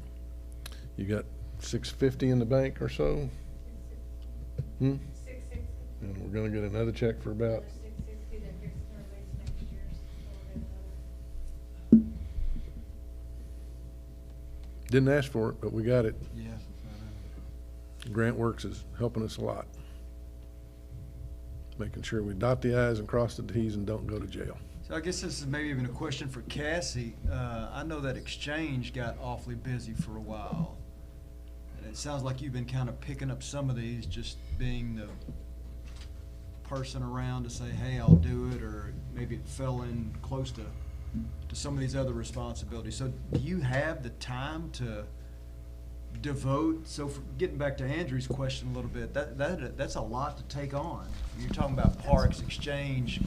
You got $650 in the bank or so? Hmm? 660. And we're gonna get another check for about, 660 that gets released next year. So we'll get didn't ask for it, but we got it. Yeah. Grant Works is helping us a lot. Making sure we dot the i's and cross the t's and don't go to jail. So I guess this is maybe even a question for Cassie. I know that Exchange got awfully busy for a while. And it sounds like you've been kind of picking up some of these, just being the person around to say, hey, I'll do it, or maybe it fell in close to some of these other responsibilities. So do you have the time to devote, so for getting back to Andrew's question a little bit, that's a lot to take on. You're talking about parks, Exchange,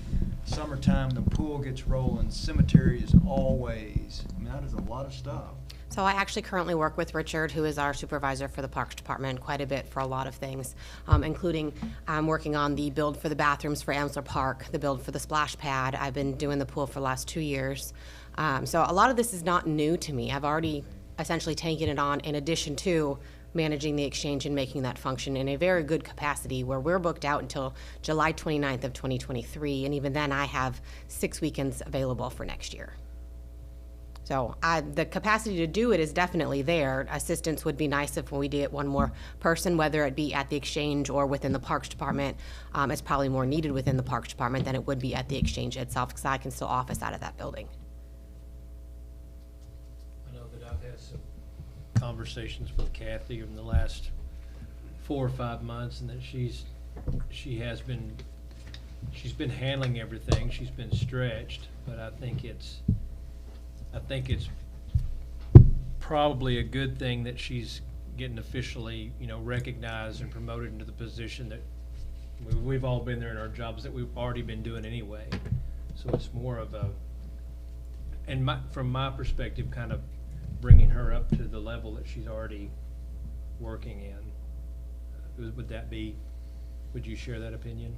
summertime, the pool gets rolling, cemetery is always, I mean, that is a lot of stuff. So I actually currently work with Richard, who is our supervisor for the Parks Department, quite a bit for a lot of things, including working on the build for the bathrooms for Amsler Park, the build for the splash pad. I've been doing the pool for the last 2 years. So a lot of this is not new to me. I've already essentially taken it on in addition to managing the Exchange and making that function in a very good capacity, where we're booked out until July 29th of 2023, and even then I have 6 weekends available for next year. So the capacity to do it is definitely there. Assistance would be nice if we did one more person, whether it be at the Exchange or within the Parks Department. It's probably more needed within the Parks Department than it would be at the Exchange itself, because I can still office out of that building. I know that I've had some conversations with Kathy in the last 4 or 5 months, and that she's been handling everything. She's been stretched, but I think it's probably a good thing that she's getting officially, recognized and promoted into the position that we've all been there in our jobs that we've already been doing anyway. So it's more of a, and from my perspective, kind of bringing her up to the level that she's already working in. Would you share that opinion?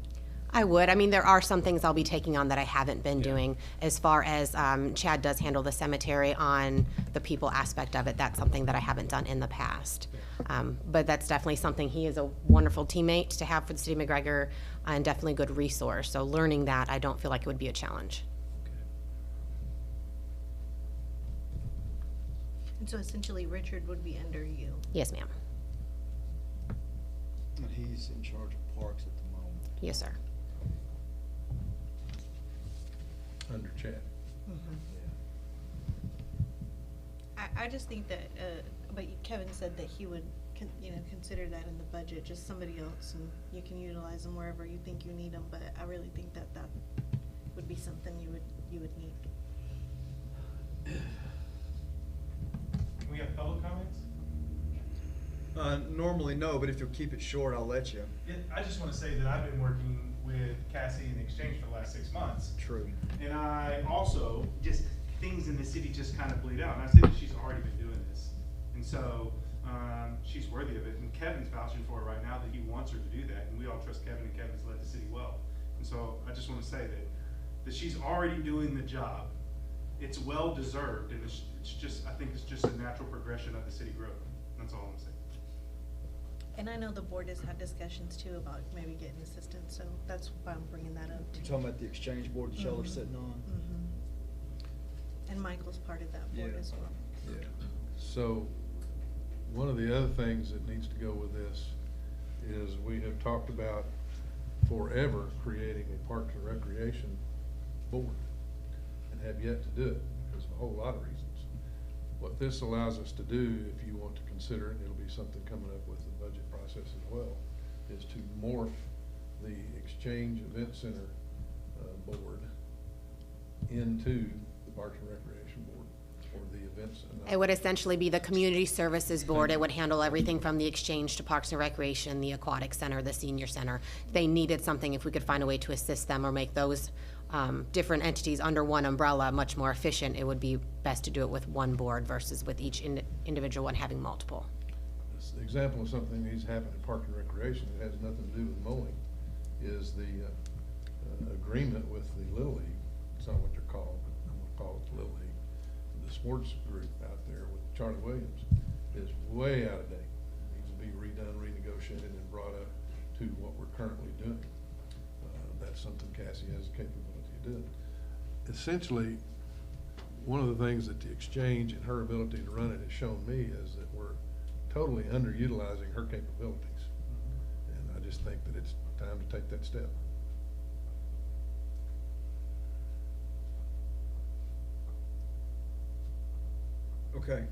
I would. I mean, there are some things I'll be taking on that I haven't been doing. As far as Chad does handle the cemetery on the people aspect of it, that's something that I haven't done in the past. But that's definitely something. He is a wonderful teammate to have for the city of McGregor, and definitely a good resource. So learning that, I don't feel like it would be a challenge. And so essentially Richard would be under you? Yes, ma'am. And he's in charge of parks at the moment. Yes, sir. Under Chad. I just think that, but Kevin said that he would, consider that in the budget, just somebody else, and you can utilize them wherever you think you need them, but I really think that would be something you would need. Can we have public comments? Normally no, but if you'll keep it short, I'll let you. Yeah, I just want to say that I've been working with Cassie in Exchange for the last 6 months. True. And I also, just things in the city just kind of bleed out. And I say that she's already been doing this. And so she's worthy of it. And Kevin's vouching for her right now that he wants her to do that. And we all trust Kevin, and Kevin's led the city well. And so I just want to say that she's already doing the job. It's well deserved. And it's just, I think it's just a natural progression of the city growth. That's all I'm saying. And I know the board has had discussions too about maybe getting assistance, so that's why I'm bringing that up too. You're talking about the Exchange board that y'all are sitting on? And Michael's part of that board as well. Yeah. So one of the other things that needs to go with this is we have talked about forever creating a Parks and Recreation board and have yet to do it because of a whole lot of reasons. What this allows us to do, if you want to consider it, and it'll be something coming up with the budget process as well, is to morph the Exchange Event Center board into the Parks and Recreation board. for the events? It would essentially be the Community Services Board. It would handle everything from the exchange to Parks and Recreation, the Aquatic Center, the Senior Center. If they needed something, if we could find a way to assist them or make those different entities under one umbrella much more efficient, it would be best to do it with one board versus with each individual one having multiple. This example of something that needs to happen in Park and Recreation that has nothing to do with mowing is the agreement with the Little League. It's not what they're called, but I'm gonna call it the Little League. The sports group out there with Charlie Williams is way out of date. Needs to be redone, renegotiated, and brought up to what we're currently doing. That's something Cassie has the capability of doing. Essentially, one of the things that the exchange and her ability to run it has shown me is that we're totally underutilizing her capabilities. And I just think that it's time to take that step. Okay.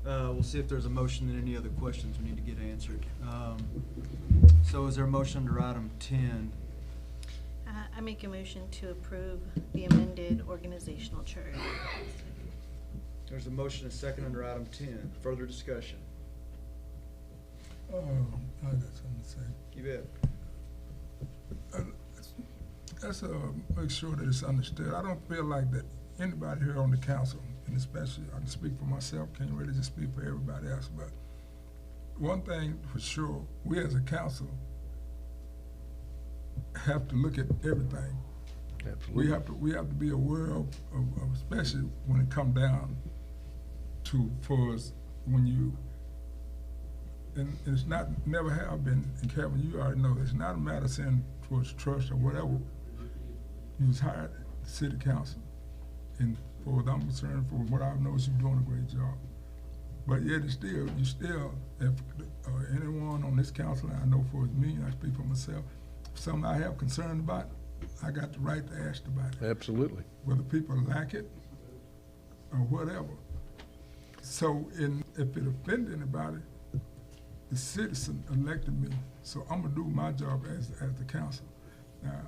We'll see if there's a motion and any other questions we need to get answered. So is there a motion under item 10? I make a motion to approve the amended organizational chart. There's a motion and a second under item 10. Further discussion? I got something to say. You bet. Let's make sure that it's understood. I don't feel like that anybody here on the council, and especially, I can speak for myself, can't really just speak for everybody else, but one thing for sure, we as a council have to look at everything. Absolutely. We have to be aware of especially when it come down to, for us, when you, and it's not, never have been, and Kevin, you already know, it's not a matter of saying towards trust or whatever. You was hired the city council, and for what I'm concerned, for what I know, you're doing a great job. But yet it's still, you still, if anyone on this council, and I know for me, I speak for myself, something I have concern about, I got the right to ask about it. Absolutely. Whether people like it or whatever. So if it offended anybody, the citizen elected me, so I'm gonna do my job as the council. Now,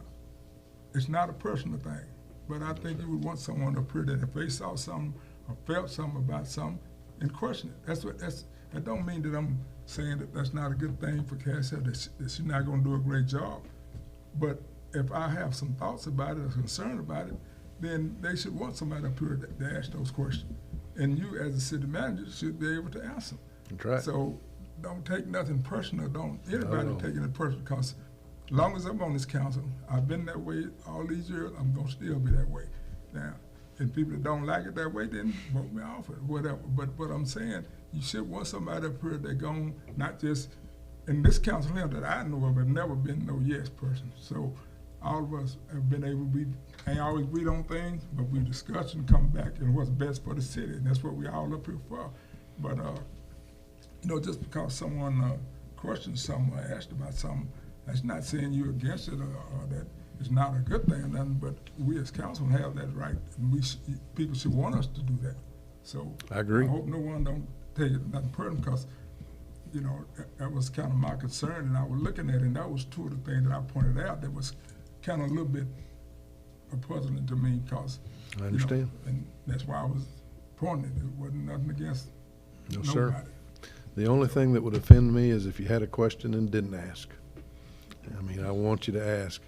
it's not a personal thing, but I think you would want someone up here that if they saw something or felt something about something, and question it. That don't mean that I'm saying that that's not a good thing for Cassie, that she's not gonna do a great job. But if I have some thoughts about it or concern about it, then they should want somebody up here to ask those questions. And you, as a city manager, should be able to answer. That's right. So don't take nothing personal. Don't anybody No. taking it personal, because as long as I'm on this council, I've been that way all these years, I'm gonna still be that way. Now, if people that don't like it that way, then vote me off or whatever. But what I'm saying, you should want somebody up here that gon' not just, in this council here that I know of, have never been no yes person. So all of us have been able to ain't always agreed on things, but we discuss and come back and what's best for the city, and that's what we all up here for. But just because someone questions something or asked about something, that's not saying you're against it or that it's not a good thing or nothing, but we as council have that right, and people should want us to do that. So I agree. I hope no one don't take it nothing personal, because that was kind of my concern, and I was looking at it, and that was two of the things that I pointed out that was kind of a little bit puzzling to me, because I understand. and that's why I was pointing it. It wasn't nothing against No, nobody. sir. The only thing that would offend me is if you had a question and didn't ask. I mean, I want you to ask.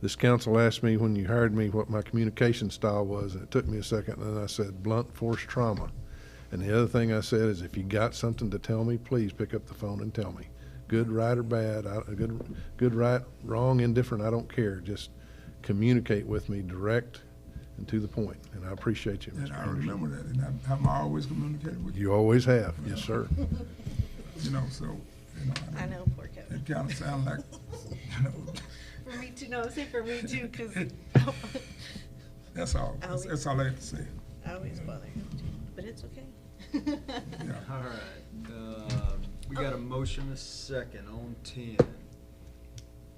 This council asked me when you hired me what my communication style was, and it took me a second, and then I said blunt force trauma. And the other thing I said is, if you got something to tell me, please pick up the phone and tell me. Good, right, or bad, good, right, wrong, indifferent, I don't care. Just communicate with me direct and to the point, and I appreciate you, And Mr. I Anderson. remember that, and I'm always communicating with you. You always have, yes, sir. I know, poor Kevin. It kind of sounds like, For me too, no, say for me too, because that's all. That's all I have to say. I always bother him too, but it's okay. All right. We got a motion, a second on 10.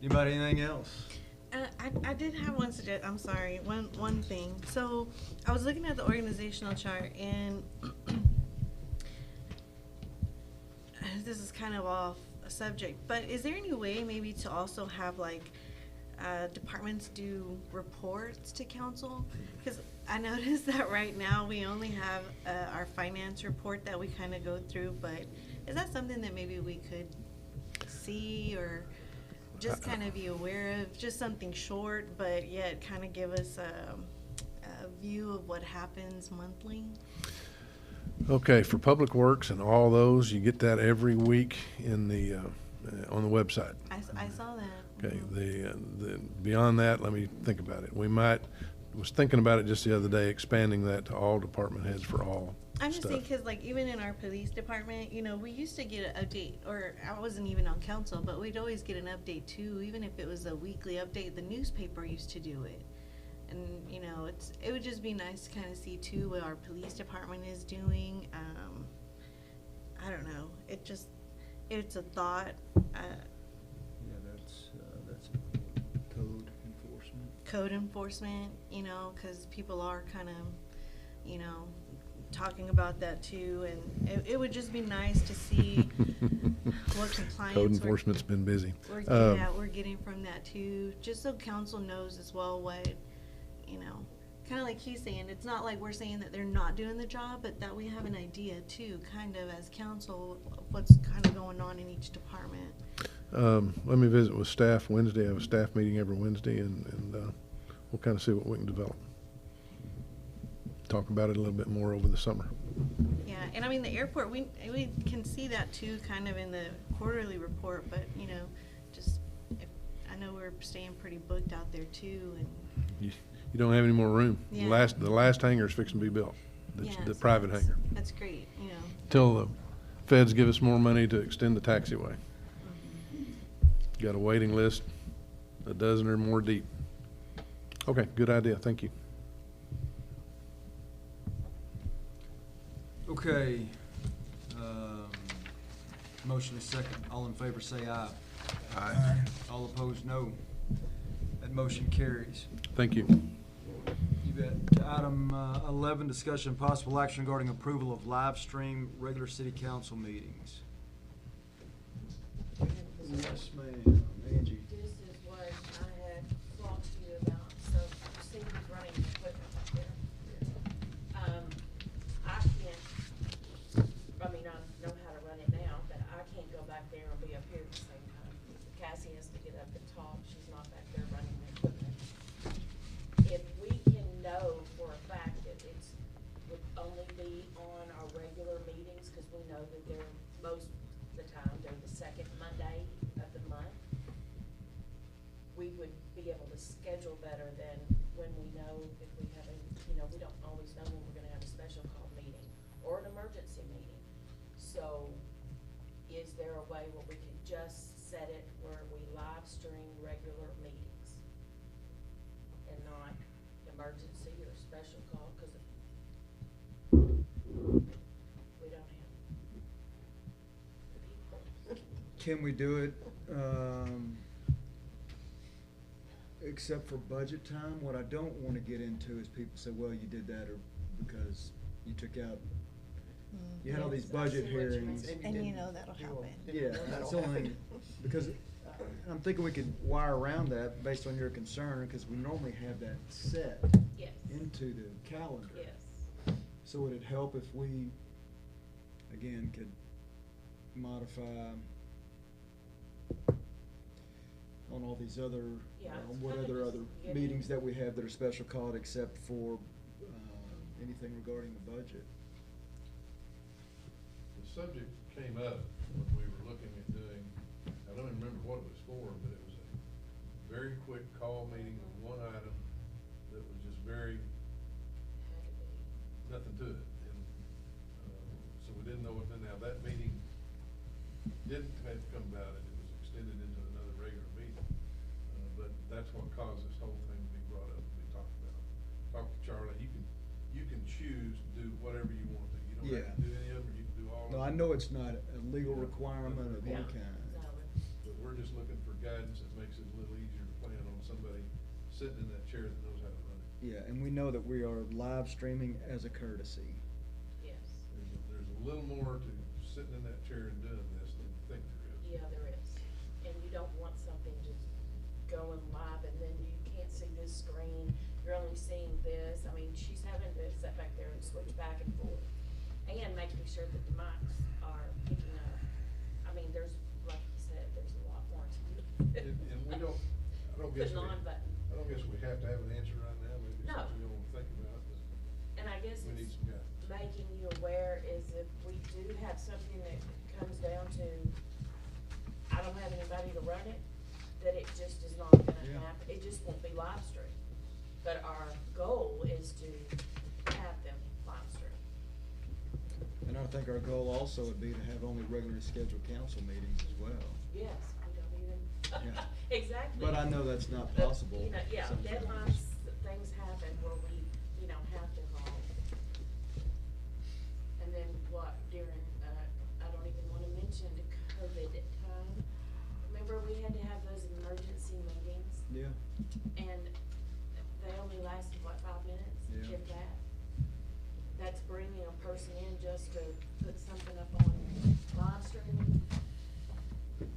Anybody, anything else? I did have one I'm sorry, one thing. So I was looking at the organizational chart, and this is kind of off subject, but is there any way maybe to also have like departments do reports to council? Because I noticed that right now we only have our finance report that we kind of go through, but is that something that maybe we could see or just kind of be aware of? Just something short, but yet kind of give us a view of what happens monthly? Okay, for Public Works and all those, you get that every week in the, on the website. I saw that. Okay, the beyond that, let me think about it. Was thinking about it just the other day, expanding that to all department heads for all I'm just stuff. saying, because like even in our police department, you know, we used to get an update, or I wasn't even on council, but we'd always get an update too, even if it was a weekly update. The newspaper used to do it. And, you know, it would just be nice to kind of see too what our police department is doing. I don't know. It's a thought. Yeah, that's code enforcement. Code enforcement, you know, because people are kind of, you know, talking about that too, and it would just be nice to see what compliance Code enforcement's been busy. we're getting from that too, just so council knows as well what, you know, kind of like he's saying, it's not like we're saying that they're not doing the job, but that we have an idea too, kind of as council, what's kind of going on in each department. Let me visit with staff Wednesday. I have a staff meeting every Wednesday, and we'll kind of see what we can develop. Talk about it a little bit more over the summer. Yeah, and I mean, the airport, we can see that too, kind of in the quarterly report, but, you know, just, I know we're staying pretty booked out there too, and. You don't have any more room. Yeah. The last hangar is fixing to be built, the private hangar. That's great, you know. Till the feds give us more money to extend the taxiway. Got a waiting list, a dozen or more deep. Okay, good idea, thank you. Okay, motion is second. All in favor say aye. Aye. All opposed, no. That motion carries. Thank you. You bet. To item 11, discussion and possible action regarding approval of live stream regular city council meetings. Yes, ma'am. Angie. This is what I had talked to you about, so you see who's running the equipment up there. I can't, I mean, I know how to run it now, but I can't go back there and be up here at the same time. Cassie has to get up and talk, she's not back there running the equipment. If we can know for a fact that it's, would only be on our regular meetings, cause we know that they're most of the time, they're the second Monday of the month, we would be able to schedule better than when we know if we have a, you know, we don't always know when we're gonna have a special call meeting or an emergency meeting. So is there a way where we can just set it where we live stream regular meetings and not emergency or special call, cause we don't have people. Can we do it, except for budget time? What I don't wanna get into is people say, well, you did that or because you took out, you had all these Yes, I budget see what you hearings. mean. And you know that'll happen. Yeah, that's the only thing, because I'm thinking we could wire around that based on your concern, because we normally have that set Yes. into the calendar. Yes. So would it help if we, again, could modify on all these other, Yeah, it's what kind of other just getting- meetings that we have that are special called except for, anything regarding the budget? The subject came up when we were looking at doing, I don't even remember what it was for, but it was a very quick call meeting on one item that was just very, nothing to it. And, so we didn't know what, now that meeting didn't have to come about it, it was extended into another regular meeting. But that's what caused this whole thing to be brought up and be talked about. Talk to Charlie, you can choose to do whatever you want to. You don't have to do any of them, you can do all of them. No, I know it's not a legal requirement of any Yeah. kind. No, But we're just looking for guidance that makes it a little easier to plan on somebody sitting in that chair that knows how to run it. Yeah, and we know that we are live streaming as a courtesy. yes. There's a little more to sitting in that chair and doing this than you think there is. Yeah, there is. And you don't want something just going live and this screen, you're only seeing this. I mean, she's having to sit back there and switch back and forth. And making sure that the mics are picking up. I mean, there's, like you said, there's a lot more to it. And we don't, I don't guess The we, non-button. I don't guess we have to have an answer right now, maybe it's No. something you wanna think about, but And I guess we need it's some guidance. making you aware is if we do have something that comes down to, I don't have anybody to run it, that it just is not gonna Yeah. happen. It just won't be live streamed. But our goal is to have them live streamed. And I think our goal also would be to have only regularly scheduled council meetings as well. Yes, we don't even, Yeah. exactly. But I know that's not The- possible you know, yeah, sometimes. deadlines, things happen where we, have to call. And then what, during, I don't even wanna mention the COVID time. Remember, we had to have those emergency meetings, Yeah, and they only lasted, what, 5 minutes? Yeah. If that. That's bringing a person in just to put something up on live streaming. Can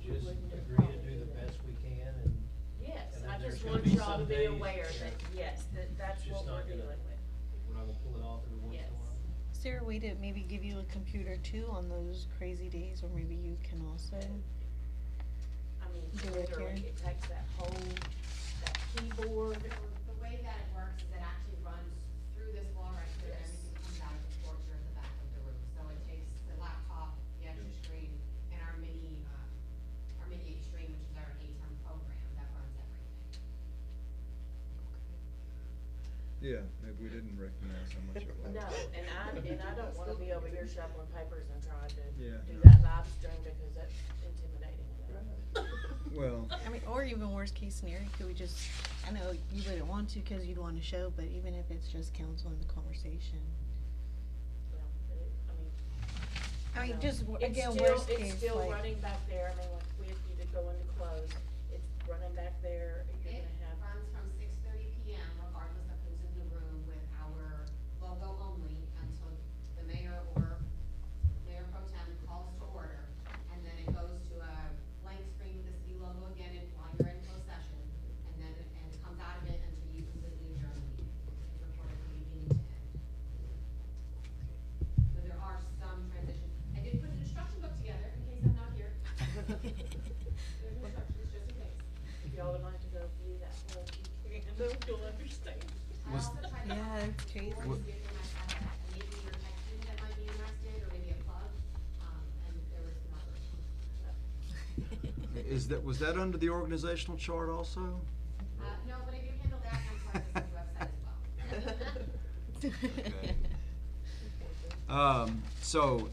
you just Wouldn't it agree to probably do do the that? best we can and? Yes, and then I there's just gonna want be y'all some to be days, aware yeah, that, yes, that's It's what just not we're gonna- dealing with. We're not gonna pull it off every once in Yes. a while. Is there a way to maybe give you a computer too on those crazy days, or maybe you can also? I mean, Do it literally, here. it takes that whole, that keyboard. The way that it works is it actually runs through this wall right here, and Yes. everything comes out of the porcher at the back of the room. So it takes the laptop, the extra screen, and our mini extreme, which is our 8-term program that runs everything. yeah, maybe we didn't recognize how much it was. No, and I don't wanna be over here shuffling papers and trying to Yeah, do no. that live stream because that's intimidating. Well, I mean, or even worst case scenario, could we just, I know you wouldn't want to cause you'd wanna show, but even if it's just counsel in the conversation. Well, I mean, no. just, It's again, still- worst It's case, still like, running back there, I mean, like, we have to go into close, it's running back there, you're It gonna have. runs from 6:30 PM regardless of who's in the room with our logo only until the mayor or Mayor Pro Tem calls to order. And then it goes to a blank screen with the city logo again while you're in closed session. And then it comes out of it until you completely adjourn the meeting. It's recorded from beginning to end. So there are some transitions. I did put an instruction book together in case I'm not here. There's instructions just in case. If y'all would like to go view that whole, you'll understand. I also tried to. Yeah, it's crazy. Maybe your tech student that might be interested, or maybe a plug, and there was some others. Was that under the organizational chart also? No, but I do handle that on part of the website as well. Okay. So,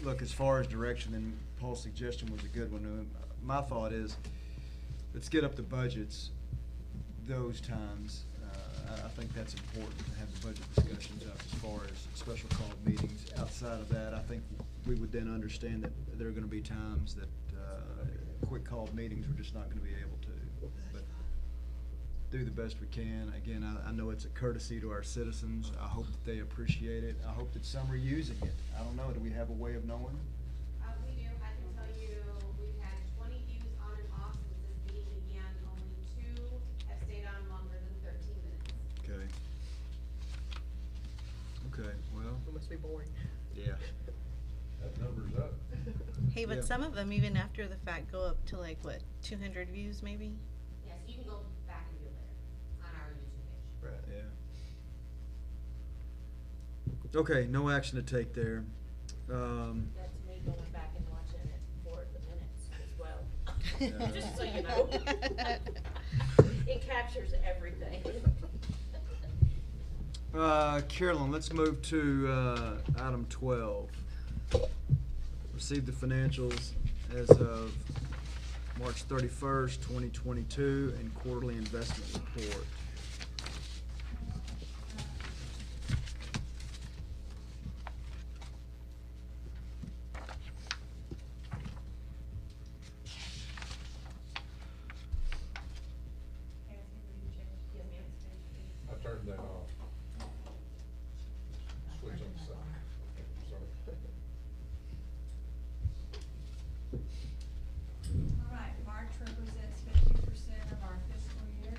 look, as far as direction, and Paul's suggestion was a good one. My thought is, let's get up the budgets those times. I think that's important to have the budget discussions up as far as special call meetings. Outside of that, I think we would then understand that there are gonna be times that, quick call meetings we're just not gonna be able to. But do the best we can. Again, I know it's a courtesy to our citizens. I hope that they appreciate it. I hope that some are using it. I don't know, do we have a way of knowing? We do, I can tell you, we've had 20 views on and off since this meeting began, only 2 have stayed on longer than 13 minutes. Okay. Okay, well, It must be boring. yeah. That number's up. Hey, but Yeah. some of them, even after the fact, go up to like, what, 200 views maybe? Yes, you can go back and view it later on our YouTube page. Right. Yeah. Okay, no action to take there. That's me going back and watching it for the minutes as well. Yeah. Just so you know. It captures everything. Carolyn, let's move to, item 12. Receive the financials as of March 31st, 2022, and quarterly investment report. I turned that off. Switch on the side. Sorry. All right, March represents 50% of our fiscal year.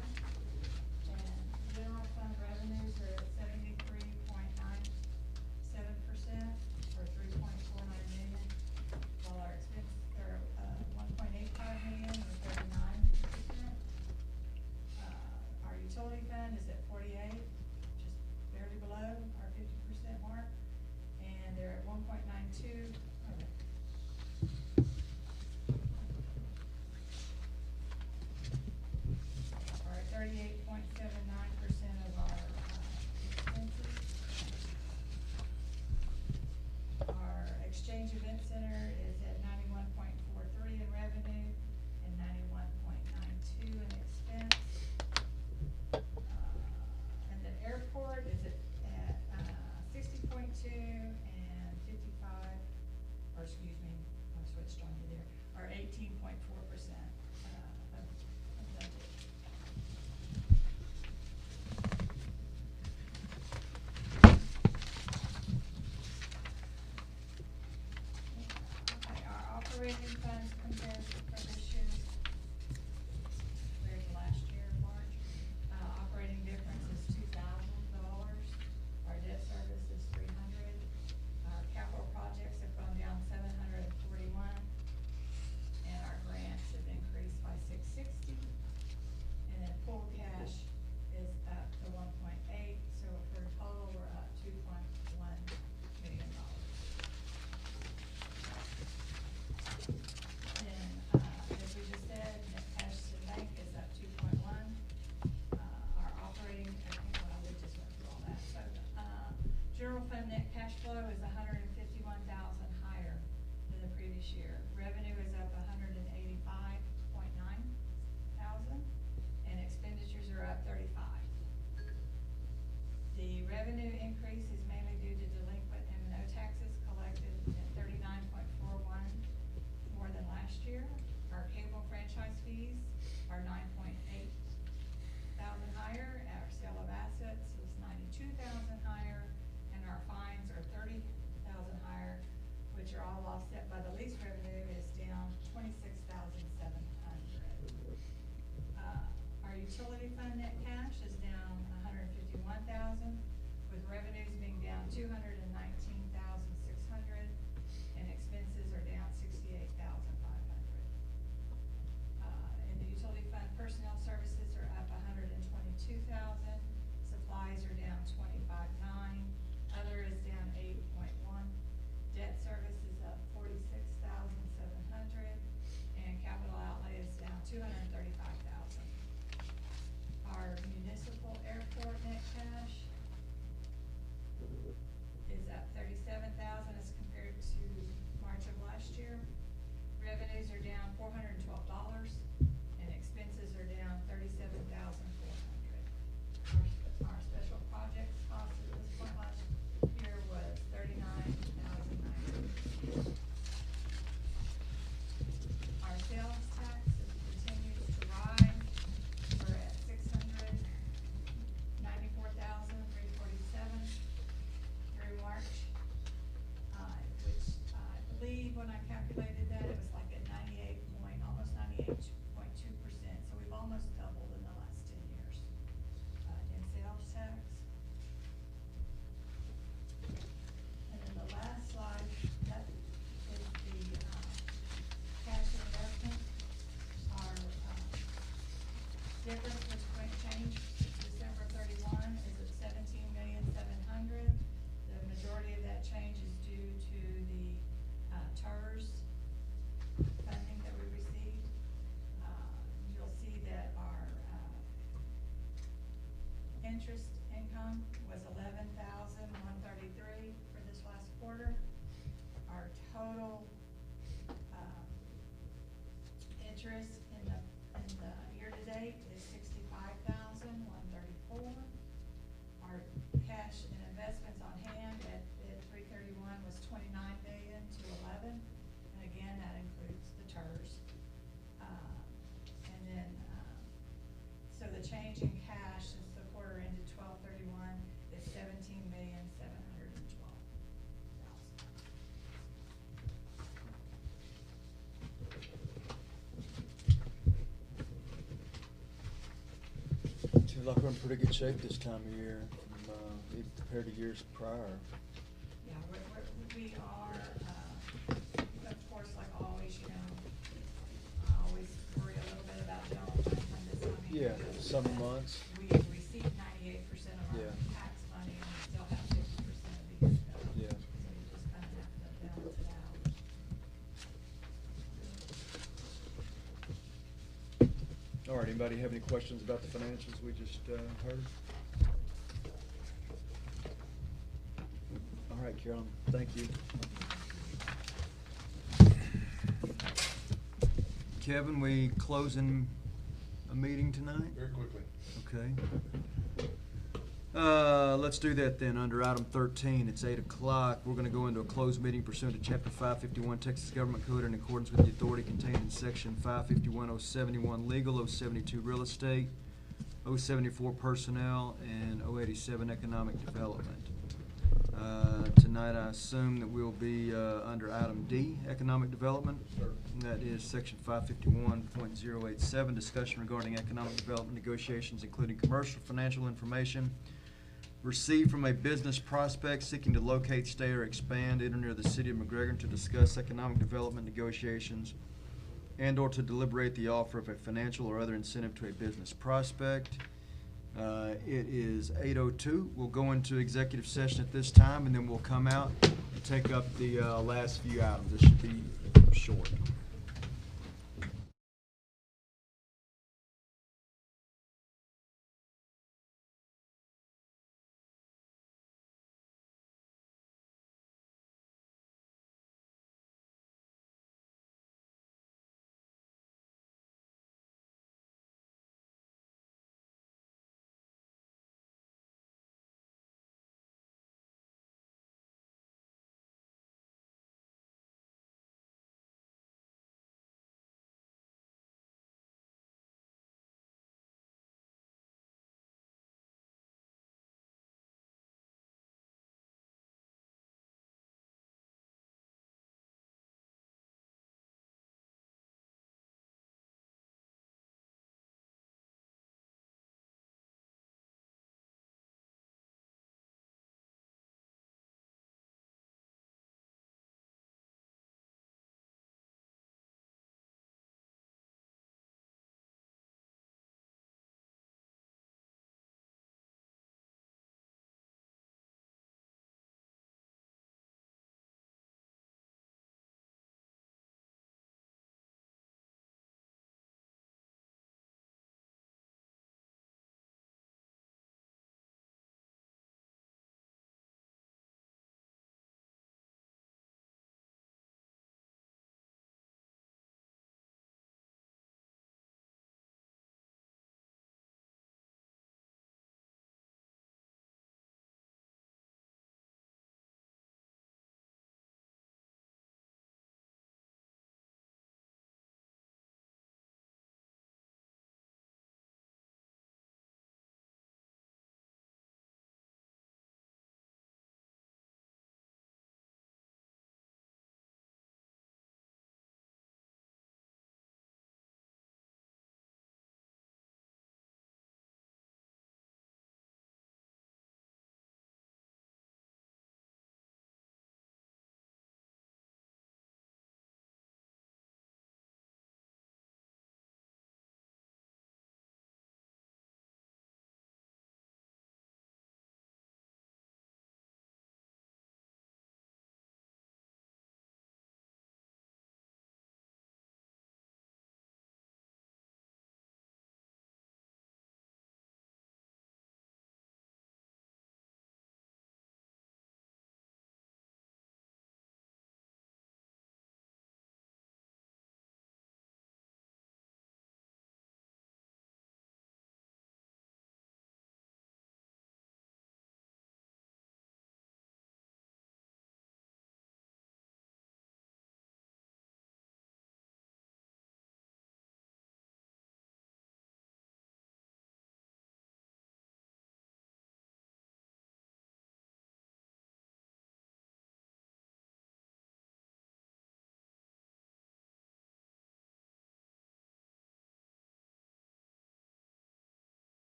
this year. Revenue is up 185,900, and expenditures are up 35. The revenue increase is mainly due to delinquent M&O taxes collected at 39.41 more than last year. Our cable franchise fees are 9.8 thousand higher. Our sale of assets is 92,000 higher, and our fines are 30,000 higher, which are all offset by the lease revenue is down 26,700. Our utility fund net cash is down 151,000, with revenues being down 219,600, and expenses are down 68,500. In the utility fund, personnel services are up 122,000, supplies are down 25,900, other is down 8.1, debt service is up 46,700, and capital outlay is down 235,000. Our municipal airport net cash is up 37,000 as compared to March of last year. Revenues are down $412, and expenses are down 37,400. Our special projects cost at this point last year was 39,900. Our sales tax continues to rise. We're at 694,347 through March, which I believe when I calculated that, it was like at almost 98.2%. So we've almost doubled in the last 10 years in sales tax. And then the last slide, that is the cash investment. Our difference between change December 31 is at 17,700,000. The majority of that change is due to the TERS funding that we received. You'll see that our interest income was 11,133 for this last quarter. Our total interest in the year-to-date is 65,134. Our cash and investments on hand at 3/31 was 29,211,000, and again, that includes the TERS. And then, so the change in cash since the quarter ended 12/31 is 17,712,000. Seems like we're in pretty good shape this time of year, even compared to years prior. Yeah, we are, of course, like always, I always worry a little bit about general fund when this time of year. Yeah, summer months. We receive 98% of our Yeah. tax money, and we still have 50% of the year to go. Yeah. So you just kind of have to balance it out. All right, anybody have any questions about the financials we just heard? All right, Carolyn, thank you. Kevin, we closing a meeting tonight? Very quickly. Okay. Let's do that then. Under item 13, it's 8 o'clock. We're gonna go into a closed meeting pursuant to Chapter 551 Texas Government Code in accordance with the authority contained in Section 551, 071 Legal, 072 Real Estate, 074 Personnel, and 087 Economic Development. Tonight, I assume that we'll be under item D, Economic Development. Sure. And that is Section 551.087, discussion regarding economic development negotiations, including commercial, financial information received from a business prospect seeking to locate, stay, or expand in or near the city of McGregor, to discuss economic development negotiations and/or to deliberate the offer of a financial or other incentive to a business prospect. It is 8:02. We'll go into executive session at this time, and then we'll come out and take up the last few items. This should be short.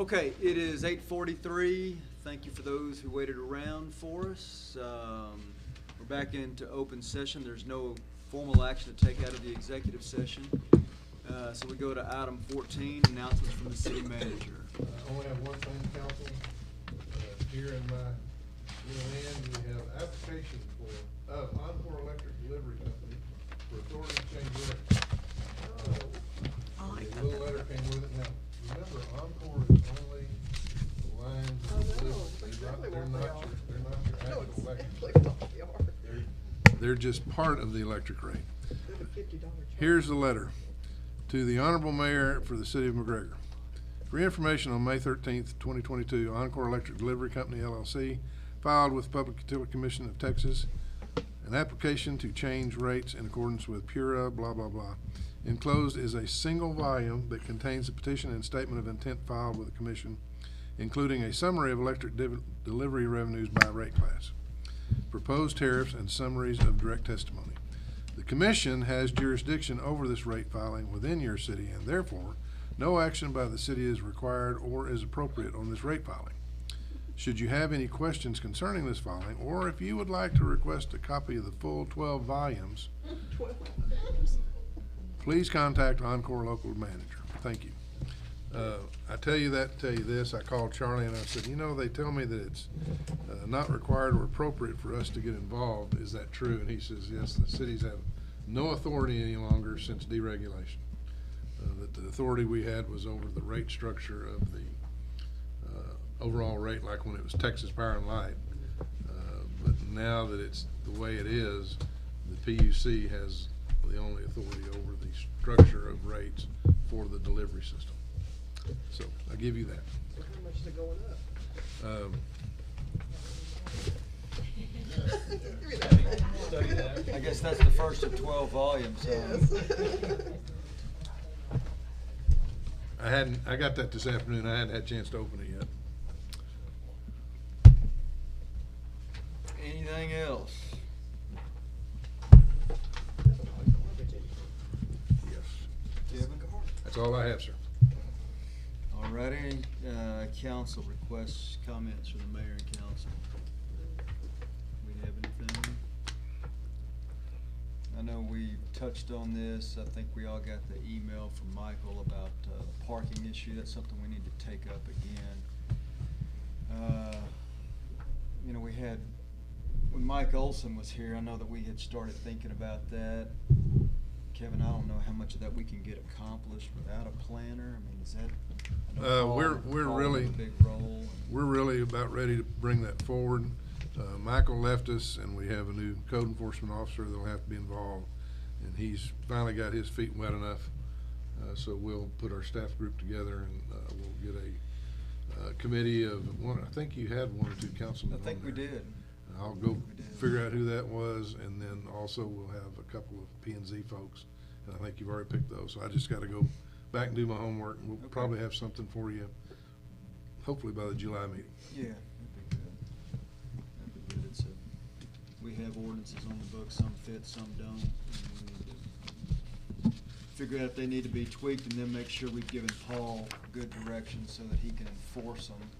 Okay, it is 8:43. Thank you for those who waited around for us. We're back into open session. There's no formal action to take out of the executive session. So we go to item 14, announcements from the city manager. I only have one thing, council. Here in my little hand, we have application for, Encore Electric Delivery Company for authority to change rates. A little letter came with it. Now, remember, Encore is only the lines that deliver. They're not your actual electric. They're just part of the electric rate. $50 charge. Here's the letter. To the Honorable Mayor for the City of McGregor. For information on May 13th, 2022, Encore Electric Delivery Company, LLC, filed with Public Utility Commission of Texas an application to change rates in accordance with PURA, blah, blah, blah. Enclosed is a single volume that contains the petition and statement of intent filed with the Commission, including a summary of electric delivery revenues by rate class, proposed tariffs, and summaries of direct testimony. The Commission has jurisdiction over this rate filing within your city, and therefore, no action by the city is required or is appropriate on this rate filing. Should you have any questions concerning this filing, or if you would like to request a copy of the full 12 volumes, please contact Encore Local Manager. Thank you. I tell you that, tell you this, I called Charlie and I said, you know, they tell me that it's not required or appropriate for us to get involved. Is that true? And he says, yes, the cities have no authority any longer since deregulation. That the authority we had was over the rate structure of the overall rate, like when it was Texas Power and Light. But now that it's the way it is, the PUC has the only authority over the structure of rates for the delivery system. So I give you that. So how much is it going up? I guess that's the first of 12 volumes. I got that this afternoon. I hadn't had a chance to open it yet. Anything else? Yes. Kevin? That's all I have, sir. All righty, council requests, comments from the mayor and council. We have anything? I know we touched on this. I think we all got the email from Michael about the parking issue. That's something we need to take up again. You know, we had, when Mike Olson was here, I know that we had started thinking about that. Kevin, I don't know how much of that we can get accomplished without a planner. I mean, is that? I know Paul We're has really a big role. We're really about ready to bring that forward. Michael left us, and we have a new code enforcement officer that'll have to be involved, and he's finally got his feet wet enough. So we'll put our staff group together, and we'll get a committee of one. I think you had one or two councilmen. I think on we there. did. I'll go figure out who that was, and then also we'll have a couple of P&Z folks, and I think you've already picked those. So I just got to go back and do my homework, and we'll probably have something for you, hopefully by the July meeting. Yeah, that'd be good. That'd be good. It's we have ordinances on the books, some fit, some don't. And we need to figure out if they need to be tweaked, and then make sure we've given Paul good direction so that he can enforce them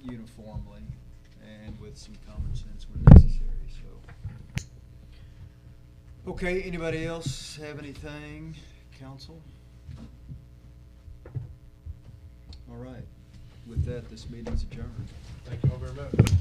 uniformly and with some common sense where necessary, so. Okay, anybody else have anything, council? All right, with that, this meeting's adjourned. Thank you all very much.